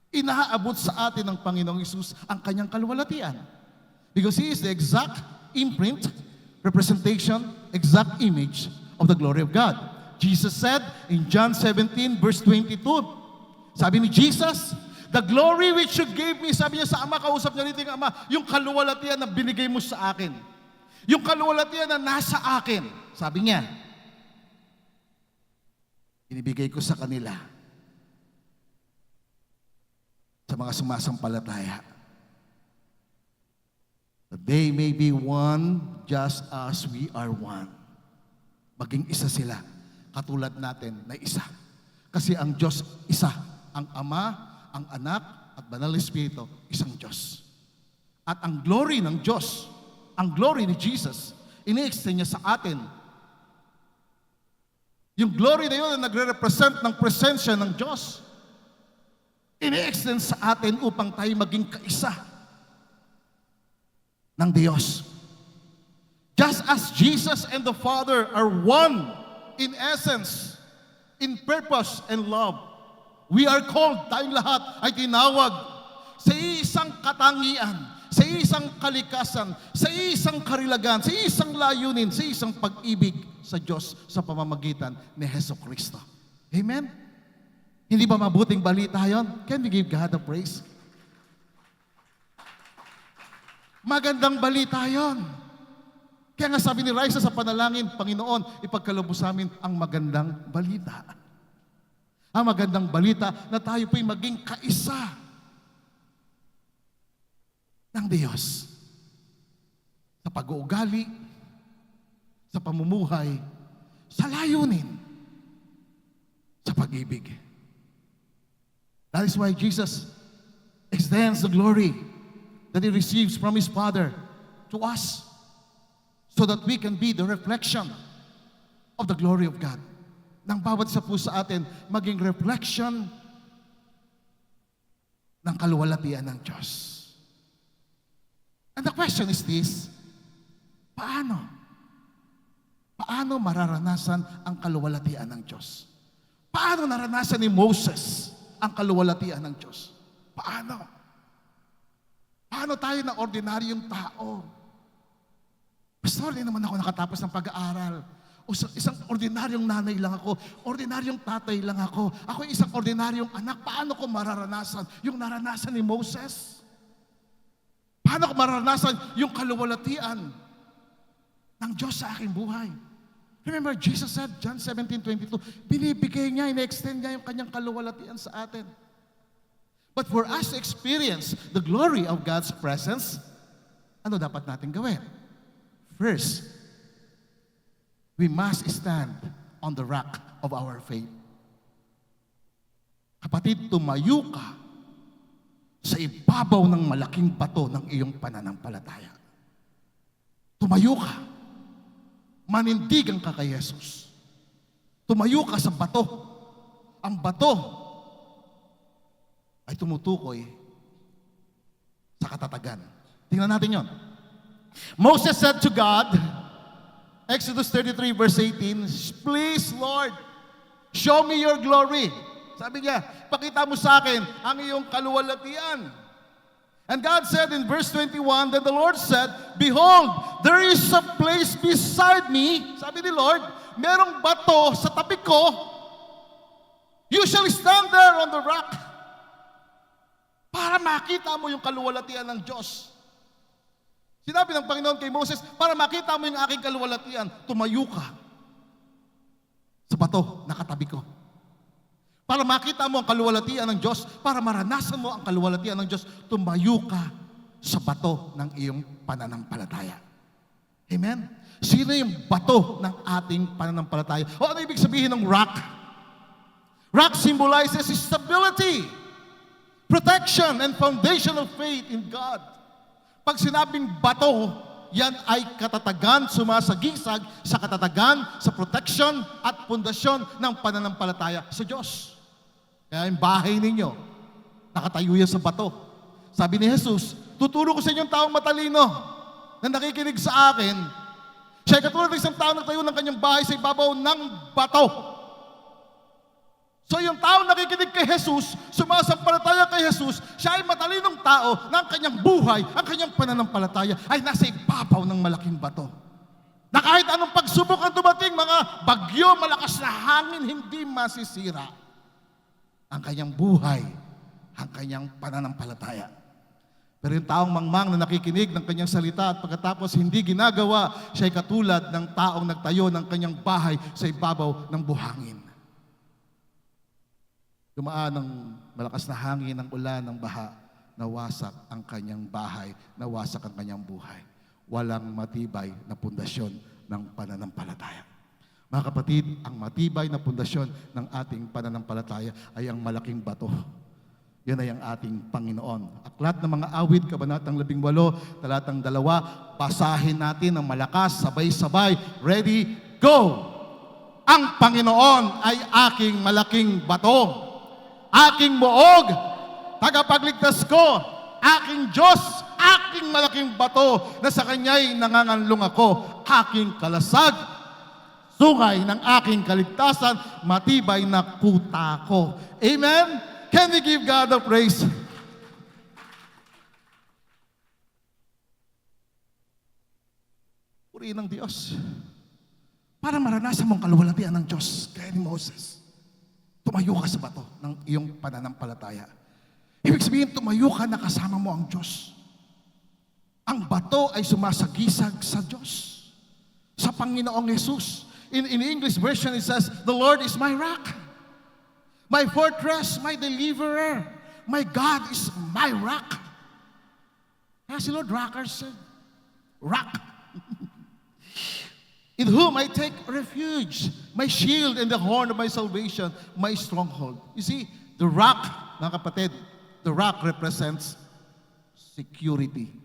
Inaabot sa atin ng Panginoong Hesus ang kanyang kaluwalhatian. Because He is the exact imprint, representation, exact image of the glory of God. Jesus said in John 17 verse 22, sabi ni Jesus, the glory which you gave me, sabi niya sa Ama, kausap niya rito yung Ama, yung kaluwalhatian na binigay mo sa akin. Yung kaluwalhatian na nasa akin, sabi niya, inibigay ko sa kanila, sa mga sumasampalataya. That they may be one just as we are one. Maging isa sila, katulad natin na isa. Kasi ang Diyos, isa. Ang Ama, ang Anak, at Banal na Espiritu, isang Diyos. At ang glory ng Diyos, ang glory ni Jesus, ini-extend niya sa atin. Yung glory na yun na nagre-represent ng presensya ng Diyos, ini-extend sa atin upang tayo maging kaisa ng Diyos. Just as Jesus and the Father are one in essence, in purpose and love, we are called, tayong lahat ay tinawag sa isang katangian, sa isang kalikasan, sa isang karilagan, sa isang layunin, sa isang pag-ibig sa Diyos sa pamamagitan ni Hesus Kristo. Amen? Hindi ba mabuting balita yon? Can we give God the praise? Magandang balita yon. Kaya nga sabi ni Raisa sa panalangin, Panginoon, ipagkaloob mo sa amin ang magandang balita. Ang magandang balita na tayo po'y maging kaisa ng Diyos. Sa pag-uugali, sa pamumuhay, sa layunin, sa pag-ibig. That is why Jesus extends the glory that He receives from His Father to us so that we can be the reflection of the glory of God. Nang bawat isa po sa atin maging reflection ng kaluwalhatian ng Diyos. And the question is this, paano? Paano mararanasan ang kaluwalhatian ng Diyos? Paano naranasan ni Moses ang kaluwalhatian ng Diyos? Paano? Paano tayo na ordinaryong tao? Pastor, hindi naman ako nakatapos ng pag-aaral. O isang ordinaryong nanay lang ako, ordinaryong tatay lang ako. Ako isang ordinaryong anak. Paano ko mararanasan yung naranasan ni Moses? Paano ko mararanasan yung kaluwalhatian ng Diyos sa aking buhay? Remember, Jesus said, John 17:22, binibigay niya, ina-extend niya yung kanyang kaluwalhatian sa atin. But for us to experience the glory of God's presence, ano dapat natin gawin? First, we must stand on the rock of our faith. Kapatid, tumayo ka sa ibabaw ng malaking bato ng iyong pananampalataya. Tumayo ka. Manindigan ka kay Jesus. Tumayo ka sa bato. Ang bato ay tumutukoy sa katatagan. Tingnan natin yon. Moses said to God, Exodus 33 verse 18, "Please, Lord, show me your glory." Sabi niya, pakita mo sa akin ang iyong kaluwalhatian. And God said in verse 21, then the Lord said, "Behold, there is a place beside me." Sabi ni Lord, merong bato sa tabi ko. "You shall stand there on the rock." Para makita mo yung kaluwalhatian ng Diyos. Sinabi ng Panginoon kay Moses, para makita mo yung aking kaluwalhatian, tumayo ka sa bato na katabi ko. Para makita mo ang kaluwalhatian ng Diyos, para maranasan mo ang kaluwalhatian ng Diyos, tumayo ka sa bato ng iyong pananampalataya. Amen? Sino yung bato ng ating pananampalataya? O ano ibig sabihin ng rock? Rock symbolizes stability, protection, and foundation of faith in God. Pag sinabing bato, yan ay katatagan, sumasagisag sa katatagan, sa protection at pundasyon ng pananampalataya sa Diyos. Kaya yung bahay ninyo, nakatayo yan sa bato. Sabi ni Jesus, tuturo ko sa inyong taong matalino na nakikinig sa akin. Siya ay katulad ng isang tao nagtayo ng kanyang bahay sa ibabaw ng bato. So yung tao nakikinig kay Jesus, sumasampalataya kay Jesus, siya ay matalinong tao na ang kanyang buhay, ang kanyang pananampalataya ay nasa ibabaw ng malaking bato. Na kahit anong pagsubok ang dumating, mga bagyo, malakas na hangin, hindi masisira ang kanyang buhay, ang kanyang pananampalataya. Pero yung taong mangmang na nakikinig ng kanyang salita at pagkatapos hindi ginagawa, siya ay katulad ng taong nagtayo ng kanyang bahay sa ibabaw ng buhangin. Dumaan ng malakas na hangin, ng ulan, ng baha, nawasak ang kanyang bahay, nawasak ang kanyang buhay. Walang matibay na pundasyon ng pananampalataya. Mga kapatid, ang matibay na pundasyon ng ating pananampalataya ay ang malaking bato. Yan ay ang ating Panginoon. Aklat ng mga awit, kabanatang 18, talatang 2, basahin natin ng malakas, sabay-sabay. Ready, go! Ang Panginoon ay aking malaking bato, aking muog, tagapagligtas ko, aking Diyos, aking malaking bato, na sa Kanya'y nanganganlong ako, aking kalasag, sungay ng aking kaligtasan, matibay na kuta ko. Amen? Can we give God the praise? Purihin ng Diyos. Para maranasan mong kaluwalhatian ng Diyos, kaya ni Moses, tumayo ka sa bato ng iyong pananampalataya. Ibig sabihin, tumayo ka na kasama mo ang Diyos. Ang bato ay sumasagisag sa Diyos, sa Panginoong Jesus. In English version, it says, "The Lord is my rock, my fortress, my deliverer. My God is my rock." Kaya si Lord Rockers said, rock. "In whom I take refuge, my shield and the horn of my salvation, my stronghold." You see, the rock, mga kapatid, the rock represents security.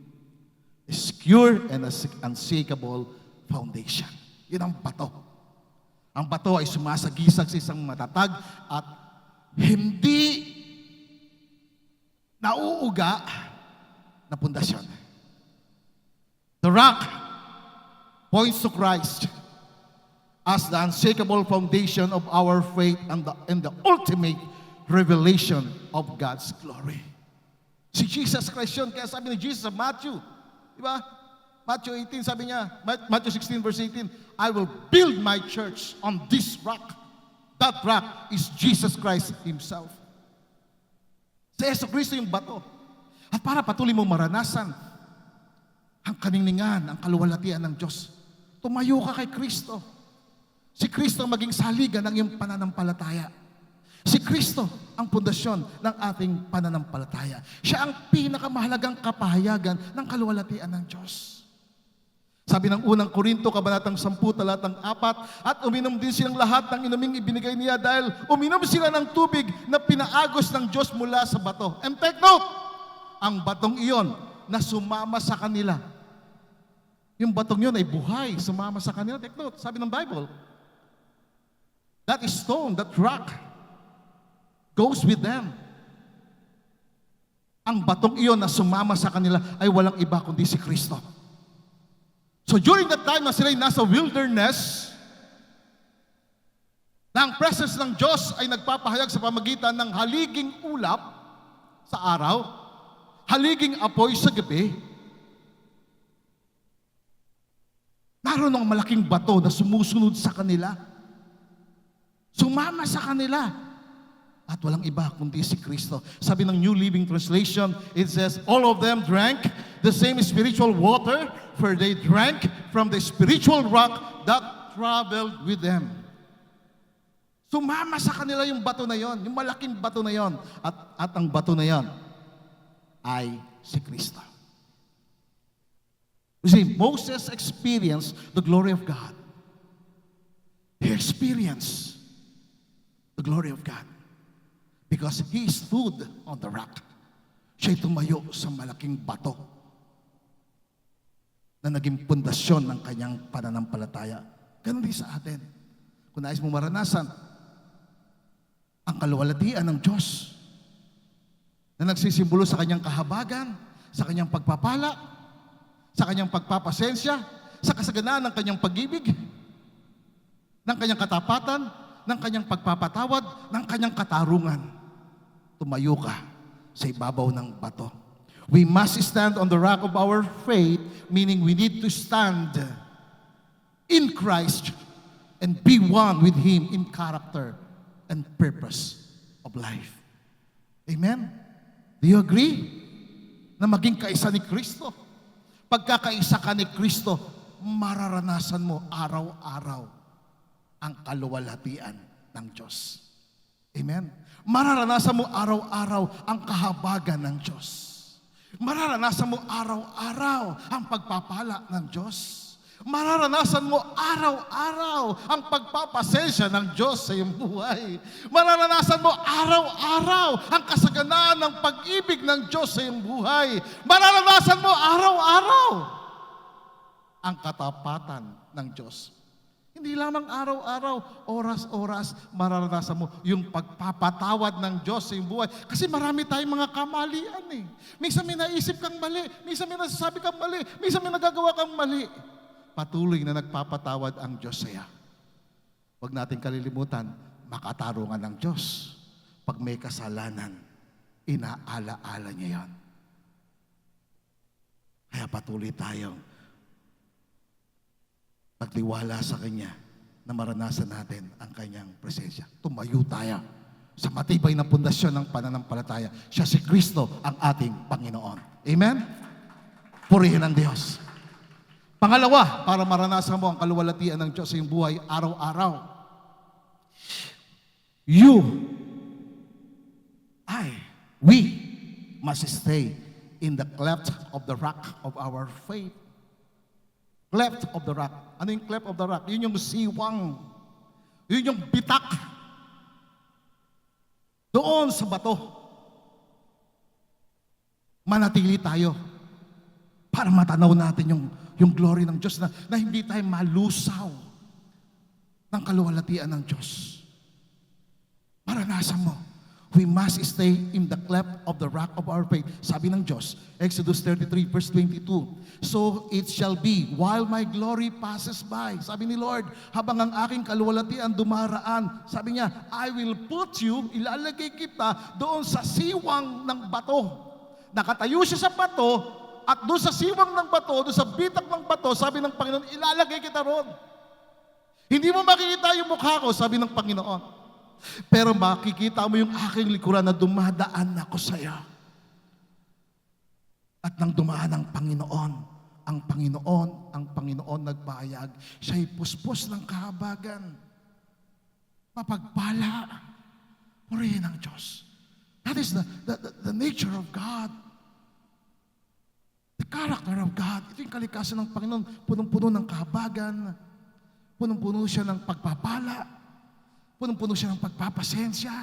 A secure and unshakable foundation. Yun ang bato. Ang bato ay sumasagisag sa isang matatag at hindi nauuga na pundasyon. The rock points to Christ as the unshakable foundation of our faith and the ultimate revelation of God's glory. Si Jesus Christ yun. Kaya sabi ni Jesus sa Matthew, di ba? Matthew 18, sabi niya, Matthew 16 verse 18, "I will build my church on this rock." That rock is Jesus Christ Himself. Si Yesu Cristo yung bato. At para patuloy mong maranasan ang kaningningan, ang kaluwalhatian ng Diyos, tumayo ka kay Kristo. Si Kristo ang maging saligan ng iyong pananampalataya. Si Kristo ang pundasyon ng ating pananampalataya. Siya ang pinakamahalagang kapahayagan ng kaluwalhatian ng Diyos. Sabi ng unang Korinto, kabanatang 10, talatang 4, "At uminom din silang lahat ng inuming ibinigay niya dahil uminom sila ng tubig na pinaagos ng Diyos mula sa bato." And take note, ang batong iyon na sumama sa kanila. Yung batong yun ay buhay, sumama sa kanila. Take note, sabi ng Bible, that stone, that rock, goes with them. Ang batong iyon na sumama sa kanila ay walang iba kundi si Kristo. So during that time na sila'y nasa wilderness, na ang presence ng Diyos ay nagpapahayag sa pamagitan ng haliging ulap sa araw, haliging apoy sa gabi, naroon ang malaking bato na sumusunod sa kanila, sumama sa kanila, at walang iba kundi si Kristo. Sabi ng New Living Translation, it says, all of them drank the same spiritual water, for they drank from the spiritual rock that traveled with them. Sumama sa kanila yung bato na yon, yung malaking bato na yon, at ang bato na yon ay si Kristo. You see, Moses experienced the glory of God. He experienced the glory of God because he stood on the rock. Siya'y tumayo sa malaking bato na naging pundasyon ng kanyang pananampalataya. Ganun din sa atin. Kung nais mo maranasan ang kaluwalhatian ng Diyos na nagsisimbolo sa kanyang kahabagan, sa kanyang pagpapala, sa kanyang pagpapasensya, sa kasaganaan ng kanyang pag-ibig, ng kanyang katapatan, ng kanyang pagpapatawad, ng kanyang katarungan. Tumayo ka sa ibabaw ng bato. We must stand on the rock of our faith, meaning we need to stand in Christ and be one with Him in character and purpose of life. Amen? Do you agree na maging kaisa ni Kristo? Pagkakaisa ka ni Kristo, mararanasan mo araw-araw ang kaluwalhatian ng Diyos. Amen? Mararanasan mo araw-araw ang kahabagan ng Diyos. Mararanasan mo araw-araw ang pagpapala ng Diyos. Mararanasan mo araw-araw ang pagpapasensya ng Diyos sa iyong buhay. Mararanasan mo araw-araw ang kasaganaan ng pag-ibig ng Diyos sa iyong buhay. Mararanasan mo araw-araw ang katapatan ng Diyos. Hindi lamang araw-araw, oras-oras, mararanasan mo yung pagpapatawad ng Diyos sa iyong buhay. Kasi marami tayong mga kamalian eh. Minsan may naisip kang mali, minsan may nasasabi kang mali, minsan may nagagawa kang mali. Patuloy na nagpapatawad ang Diyos sa iyo. Huwag natin kalilimutan, makatarungan ng Diyos. Pag may kasalanan, inaala-ala niya yan. Kaya patuloy tayong magtiwala sa Kanya na maranasan natin ang Kanyang presensya. Tumayo tayo sa matibay na pundasyon ng pananampalataya. Siya si Kristo ang ating Panginoon. Amen? Purihin ang Diyos. Pangalawa, para maranasan mo ang kaluwalhatian ng Diyos sa iyong buhay araw-araw. We must stay in the cleft of the rock of our faith. Cleft of the rock. Ano yung cleft of the rock? Yun yung siwang. Yun yung bitak. Doon sa bato. Manatili tayo para matanaw natin yung glory ng Diyos na hindi tayo malusaw ng kaluwalhatian ng Diyos. Maranasan mo. We must stay in the cleft of the rock of our faith. Sabi ng Diyos, Exodus 33 verse 22, so it shall be while my glory passes by. Sabi ni Lord, habang ang aking kaluwalhatian dumaraan, sabi niya, I will put you, ilalagay kita doon sa siwang ng bato. Nakatayo siya sa bato, at doon sa siwang ng bato, doon sa bitak ng bato, sabi ng Panginoon, ilalagay kita roon. Hindi mo makikita yung mukha ko, sabi ng Panginoon. Pero makikita mo yung aking likuran na dumadaan ako sa iyo. At nang dumaan ang Panginoon nagpahayag, siya'y puspos ng kahabagan. Mapagpala. Purihin ang Diyos. That is the nature of God. The character of God. Ito yung kalikasan ng Panginoon. Punong-puno ng kahabagan. Punong-puno siya ng pagpapala. Punong-puno siya ng pagpapasensya.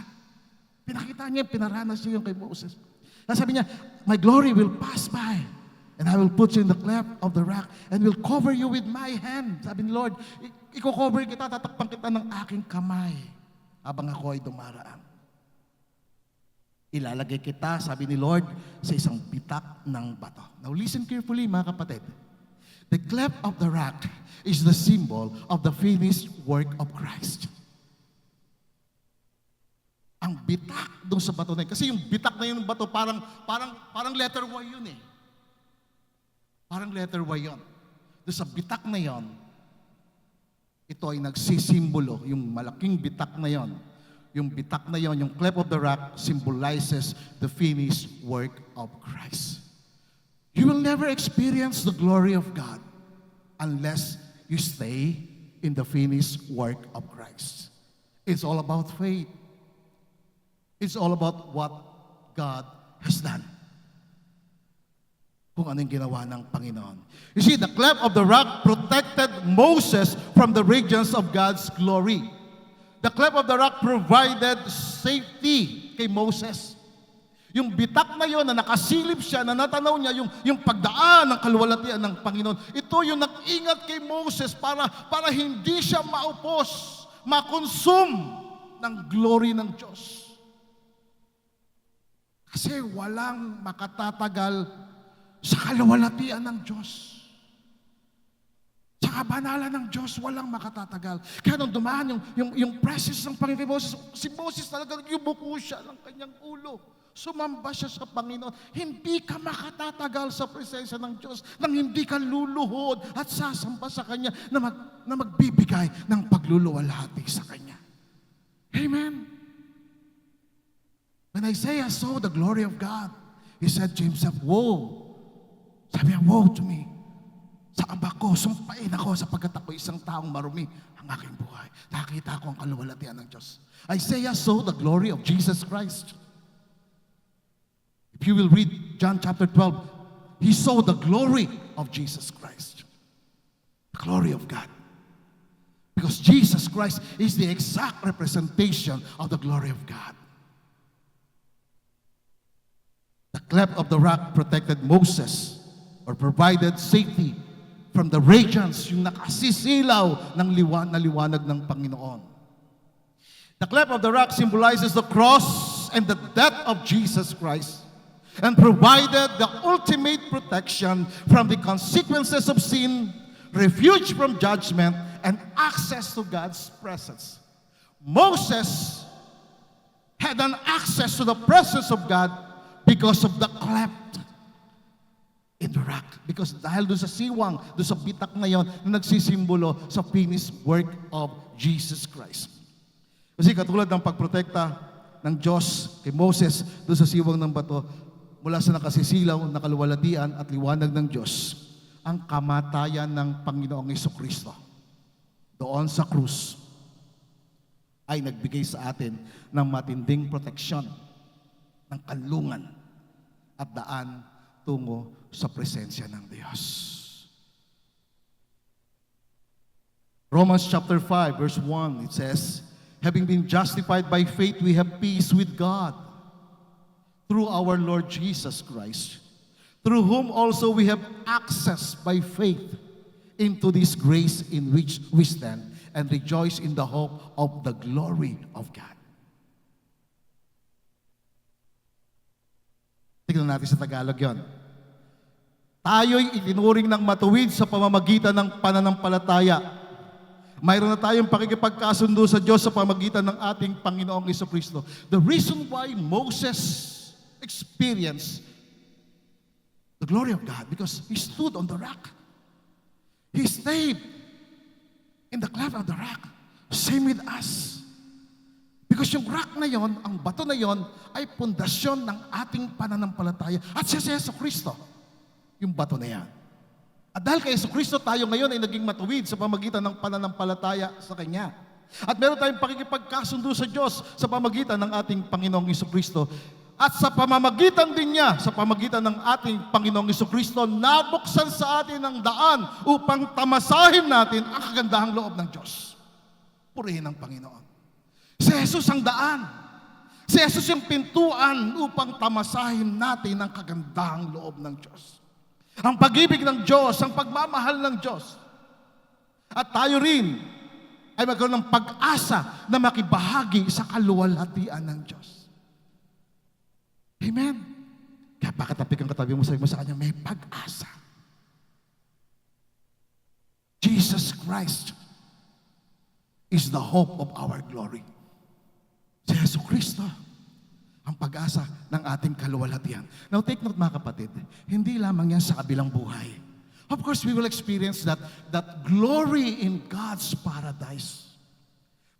Pinakita niya, pinaranas niya yung kay Moses. Sabi niya, my glory will pass by, and I will put you in the cleft of the rock, and will cover you with my hand. Sabi ni Lord, i-cover kita, tatakpan kita ng aking kamay, habang ako ay dumaraan. Ilalagay kita, sabi ni Lord, sa isang bitak ng bato. Now listen carefully, mga kapatid. The cleft of the rock is the symbol of the finished work of Christ. Ang bitak doon sa bato na yun. Kasi yung bitak na yun ng bato, parang letter Y yun eh. Parang letter Y yun. Doon sa bitak na yun, ito ay nagsisimbolo, yung malaking bitak na yun. Yung bitak na yun, yung cleft of the rock, symbolizes the finished work of Christ. You will never experience the glory of God unless you stay in the finished work of Christ. It's all about faith. It's all about what God has done. Kung anong ginawa ng Panginoon. You see, the cleft of the rock protected Moses from the radiance of God's glory. The cleft of the rock provided safety kay Moses. Yung bitak na yon na nakasilip siya, na natanaw niya yung pagdaan ng kaluwalhatian ng Panginoon. Ito yung nag-ingat kay Moses para hindi siya maupos, makonsume ng glory ng Diyos. Kasi walang makatatagal sa kaluwalhatian ng Diyos. Sa kabanalan ng Diyos, walang makatatagal. Kaya nung dumaan yung presence ng Panginoon kay Moses, si Moses talaga yubuko siya ng kanyang ulo. Sumamba siya sa Panginoon. Hindi ka makatatagal sa presensya ng Diyos nang hindi ka luluhod at sasamba sa Kanya na magbibigay ng pagluluwalhati sa Kanya. Amen. When Isaiah saw the glory of God, he said to himself, woe. Sabi niya, woe to me. Sa aba ko, sumpain ako sapagkat ako isang taong marumi ang aking buhay. Nakita ko ang kaluwalhatian ng Diyos. Isaiah saw the glory of Jesus Christ. If you will read John chapter 12, he saw the glory of Jesus Christ. The glory of God. Because Jesus Christ is the exact representation of the glory of God. The cleft of the rock protected Moses or provided safety from the radiance, yung nakasisilaw ng liwanag ng Panginoon. The cleft of the rock symbolizes the cross and the death of Jesus Christ and provided the ultimate protection from the consequences of sin, refuge from judgment, and access to God's presence. Moses had an access to the presence of God because of the cleft in the rock. Because dahil doon sa siwang, doon sa bitak na yon na nagsisimbolo sa finished work of Jesus Christ. Kasi katulad ng pagprotekta ng Diyos kay Moses doon sa siwang ng bato, mula sa nakasisilaw, nakaluwalhatian at liwanag ng Diyos, ang kamatayan ng Panginoong Jesucristo doon sa krus ay nagbigay sa atin ng matinding proteksyon, ng kanlungan at daan tungo sa presensya ng Diyos. Romans chapter 5 verse 1, it says, having been justified by faith, we have peace with God through our Lord Jesus Christ, through whom also we have access by faith into this grace in which we stand and rejoice in the hope of the glory of God. Tignan natin sa Tagalog yon. Tayo'y itinuring ng matuwid sa pamamagitan ng pananampalataya. Mayroon na tayong pakikipagkasundo sa Diyos sa pamamagitan ng ating Panginoong Jesucristo. The reason why Moses experienced the glory of God because he stood on the rock. He stayed in the cleft of the rock. Same with us. Because yung rock na yon, ang bato na yon, ay pundasyon ng ating pananampalataya. At siya si Jesucristo, yung bato na yan. At dahil kay Jesucristo, tayo ngayon ay naging matuwid sa pamagitan ng pananampalataya sa Kanya. At meron tayong pakikipagkasundo sa Diyos sa pamagitan ng ating Panginoong Jesucristo. At sa pamamagitan din niya, sa pamagitan ng ating Panginoong Jesucristo, nabuksan sa atin ang daan upang tamasahin natin ang kagandahang loob ng Diyos. Purihin ang Panginoon. Si Jesus ang daan. Si Jesus yung pintuan upang tamasahin natin ang kagandahang loob ng Diyos. Ang pag-ibig ng Diyos, ang pagmamahal ng Diyos. At tayo rin ay magkaroon ng pag-asa na makibahagi sa kaluwalhatian ng Diyos. Amen. Kaya pakatapik ang katabi mo, sabi mo sa kanya, may pag-asa. Jesus Christ is the hope of our glory. Si Yesu Kristo, ang pag-asa ng ating kaluwalhatian. Now take note mga kapatid, hindi lamang yan sa kabilang buhay. Of course, we will experience that glory in God's paradise.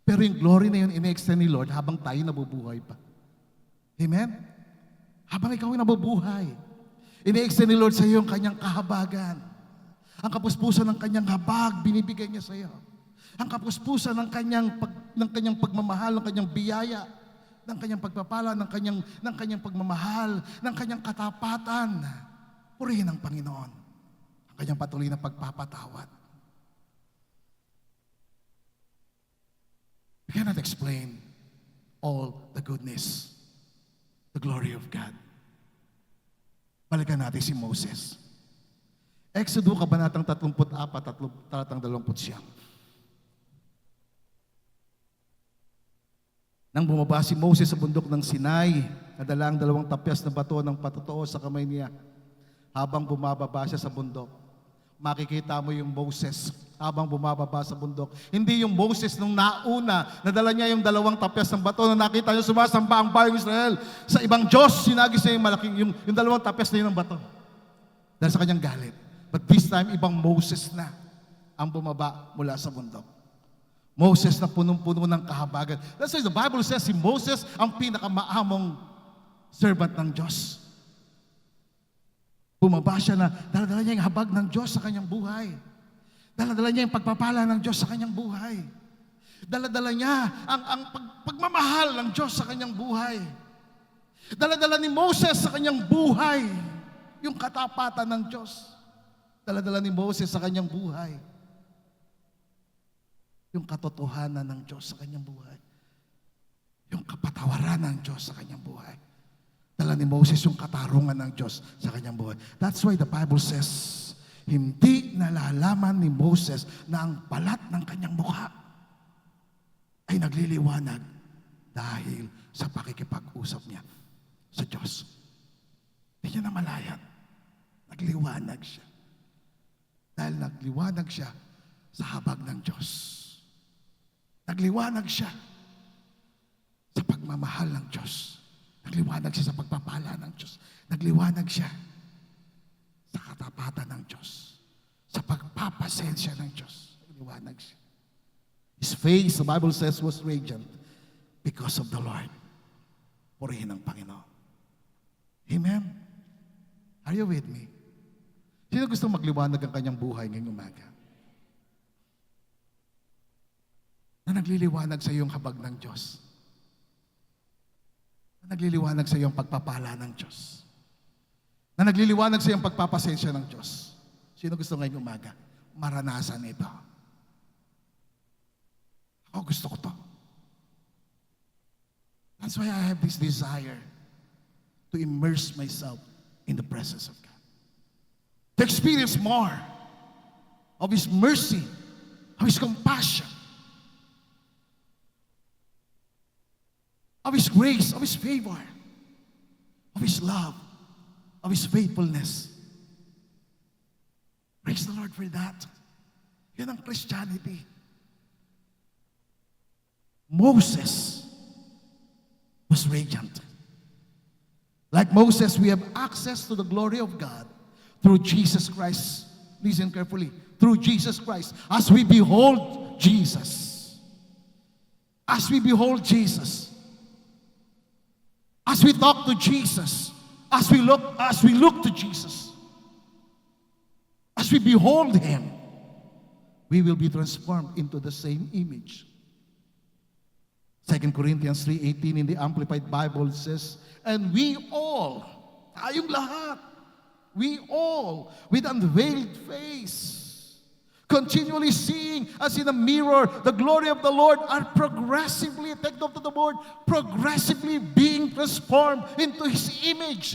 Pero yung glory na yun, ine-extend ni Lord habang tayo nabubuhay pa. Amen? Habang ikaw ay nabubuhay, ine-extend ni Lord sa iyo yung kanyang kahabagan. Ang kapuspusan ng kanyang habag, binibigay niya sa iyo. Ang kapuspusan ng kanyang pagmamahal, ng kanyang biyaya, ng kanyang pagpapala, ng kanyang pagmamahal, ng kanyang katapatan. Purihin ang Panginoon. Ang kanyang patuloy na pagpapatawad. We cannot explain all the goodness, the glory of God. Balikan natin si Moses. Exodus kabanatang 34, talatang 29. Nang bumaba si Moses sa bundok ng Sinai, nadala ang 2 tapyas na bato ng patotoo sa kamay niya. Habang bumababa siya sa bundok, makikita mo yung Moses habang bumababa sa bundok. Hindi yung Moses nung nauna, nadala niya yung 2 tapyas ng bato na nakita niyo sumasamba ang bayang Israel. Sa ibang Diyos, sinagis niya yung 2 tapyas na yun ng bato. Dahil sa kanyang galit. But this time, ibang Moses na ang bumaba mula sa bundok. Moses na punong-puno ng kahabagan. That's why the Bible says si Moses ang pinakamaamong servant ng Diyos. Bumaba siya na dala-dala niya yung habag ng Diyos sa kanyang buhay. Dala-dala niya yung pagpapala ng Diyos sa kanyang buhay. Dala-dala niya ang pagmamahal ng Diyos sa kanyang buhay. Dala-dala ni Moses sa kanyang buhay yung katapatan ng Diyos. Dala-dala ni Moses sa kanyang buhay yung katotohanan ng Diyos sa kanyang buhay. Yung kapatawaran ng Diyos sa kanyang buhay. Dala ni Moses yung katarungan ng Diyos sa kanyang buhay. That's why the Bible says, hindi nalalaman ni Moses na ang balat ng kanyang mukha ay nagliliwanag dahil sa pakikipag-usap niya sa Diyos. Hindi niya namalayan. Nagliwanag siya. Dahil nagliwanag siya sa habag ng Diyos. Nagliwanag siya sa pagmamahal ng Diyos. Nagliwanag siya sa pagpapala ng Diyos. Nagliwanag siya sa katapatan ng Diyos. Sa pagpapasensya ng Diyos. Nagliwanag siya. His face, the Bible says, was radiant because of the Lord. Purihin ang Panginoon. Amen? Are you with me? Sino gusto magliwanag ang kanyang buhay ngayong umaga? Na nagliliwanag sa iyong habag ng Diyos. Na nagliliwanag sa iyong pagpapala ng Diyos. Na nagliliwanag sa iyong pagpapasensya ng Diyos. Sino gusto ngayong umaga? Maranasan ito. Ako gusto ko to. That's why I have this desire to immerse myself in the presence of God. To experience more of His mercy, of His compassion, of His grace, of His favor, of His love, of His faithfulness. Praise the Lord for that. Yan ang Christianity. Moses was radiant. Like Moses, we have access to the glory of God through Jesus Christ. Listen carefully. Through Jesus Christ. As we behold Jesus. As we behold Jesus. As we talk to Jesus, as we look to Jesus, as we behold Him, we will be transformed into the same image. 2 Corinthians 3:18 in the Amplified Bible says, and we all, tayong lahat, we all, with unveiled face, continually seeing as in a mirror the glory of the Lord, are progressively, take note of the word, progressively being transformed into His image.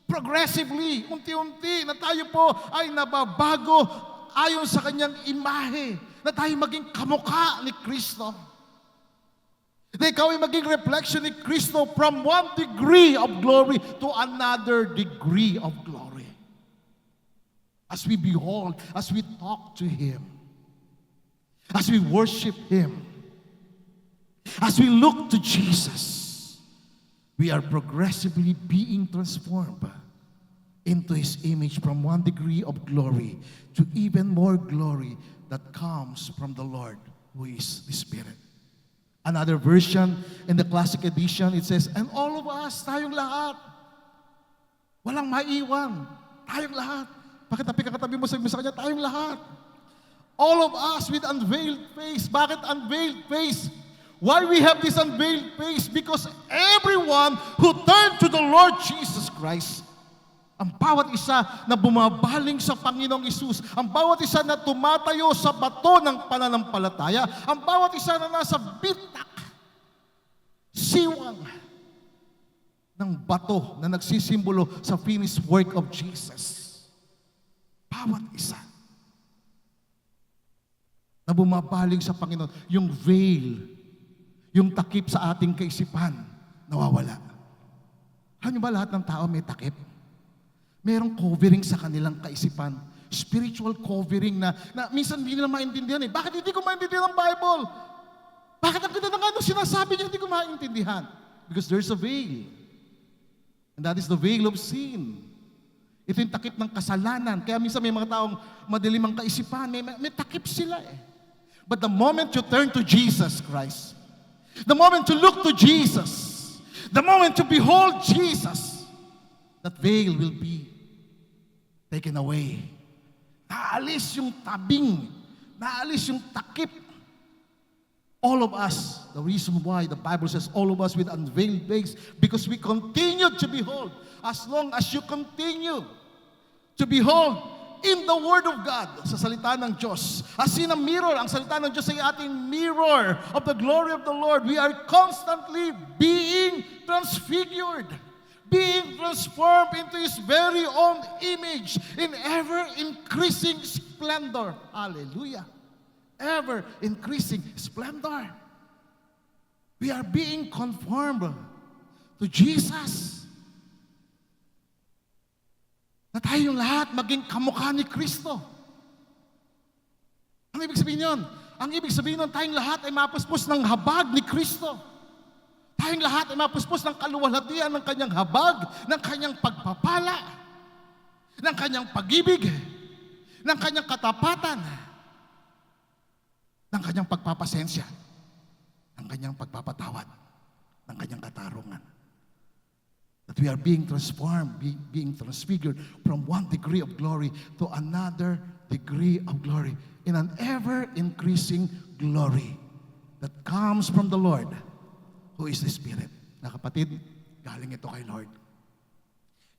Progressively, unti-unti na tayo po ay nababago ayon sa kanyang imahe, na tayo maging kamukha ni Kristo. Na ikaw ay maging reflection ni Kristo from one degree of glory to another degree of glory. As we behold, as we talk to Him, as we worship Him, as we look to Jesus, we are progressively being transformed into His image from one degree of glory to even more glory that comes from the Lord, who is the Spirit. Another version in the Classic Edition, it says, and all of us, tayong lahat, walang maiwan, tayong lahat. Pakitabi ka katabi mo, sabi mo sa kanya, tayong lahat. All of us with unveiled face. Bakit unveiled face? Why we have this unveiled face? Because everyone who turned to the Lord Jesus Christ, ang bawat isa na bumabaling sa Panginoong Isus, ang bawat isa na tumatayo sa bato ng pananampalataya, ang bawat isa na nasa bitak, siwang ng bato na nagsisimbolo sa finished work of Jesus. Bawat isa na bumabaling sa Panginoon, yung veil, yung takip sa ating kaisipan, nawawala. Alam niyo ba lahat ng tao may takip? Merong covering sa kanilang kaisipan. Spiritual covering na minsan hindi nila maintindihan eh. Bakit hindi ko maintindihan ang Bible? Bakit ang ganda ng ano sinasabi niya, hindi ko maintindihan? Because there's a veil. And that is the veil of sin. Ito yung takip ng kasalanan. Kaya minsan may mga taong madilim ang kaisipan, may takip sila eh. But the moment you turn to Jesus Christ, the moment you look to Jesus, the moment you behold Jesus, that veil will be taken away. Naalis yung tabing, naalis yung takip. All of us, the reason why the Bible says all of us with unveiled face, because we continue to behold. As long as you continue to behold in the Word of God, sa salita ng Diyos, as in a mirror, ang salita ng Diyos ay ating mirror of the glory of the Lord, we are constantly being transfigured, being transformed into His very own image in ever-increasing splendor. Hallelujah. Ever-increasing splendor. We are being conformed to Jesus. Na tayong lahat maging kamukha ni Kristo. Ang ibig sabihin yun? Ang ibig sabihin nun, tayong lahat ay mapuspos ng habag ni Kristo. Tayong lahat ay mapuspos ng kaluwalhatian ng kanyang habag, ng kanyang pagpapala, ng kanyang pag-ibig, ng kanyang katapatan, ng kanyang pagpapasensya, ng kanyang pagpapatawad, ng kanyang katarungan. That we are being transformed, being transfigured from one degree of glory to another degree of glory in an ever-increasing glory that comes from the Lord, who is the Spirit. Na kapatid, galing ito kay Lord.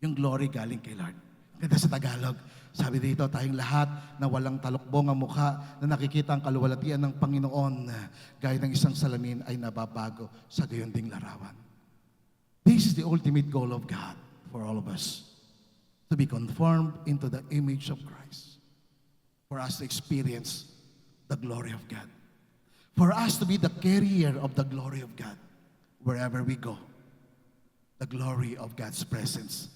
Yung glory galing kay Lord. Ganda sa Tagalog, sabi dito, tayong lahat na walang talukbong ang mukha, na nakikita ang kaluwalhatian ng Panginoon, gaya ng isang salamin ay nababago sa gayon ding larawan. This is the ultimate goal of God for all of us, to be conformed into the image of Christ, for us to experience the glory of God, for us to be the carrier of the glory of God wherever we go. The glory of God's presence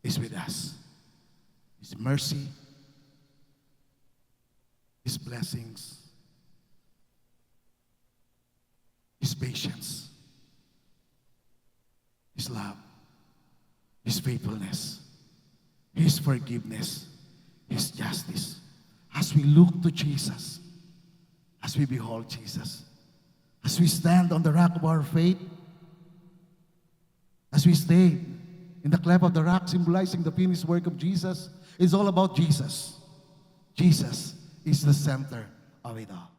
is with us. His mercy, His blessings, His patience, His love, His faithfulness, His forgiveness, His justice. As we look to Jesus, as we behold Jesus, as we stand on the rock of our faith, as we stay in the cleft of the rock symbolizing the finished work of Jesus, it's all about Jesus. Jesus is the center of it all.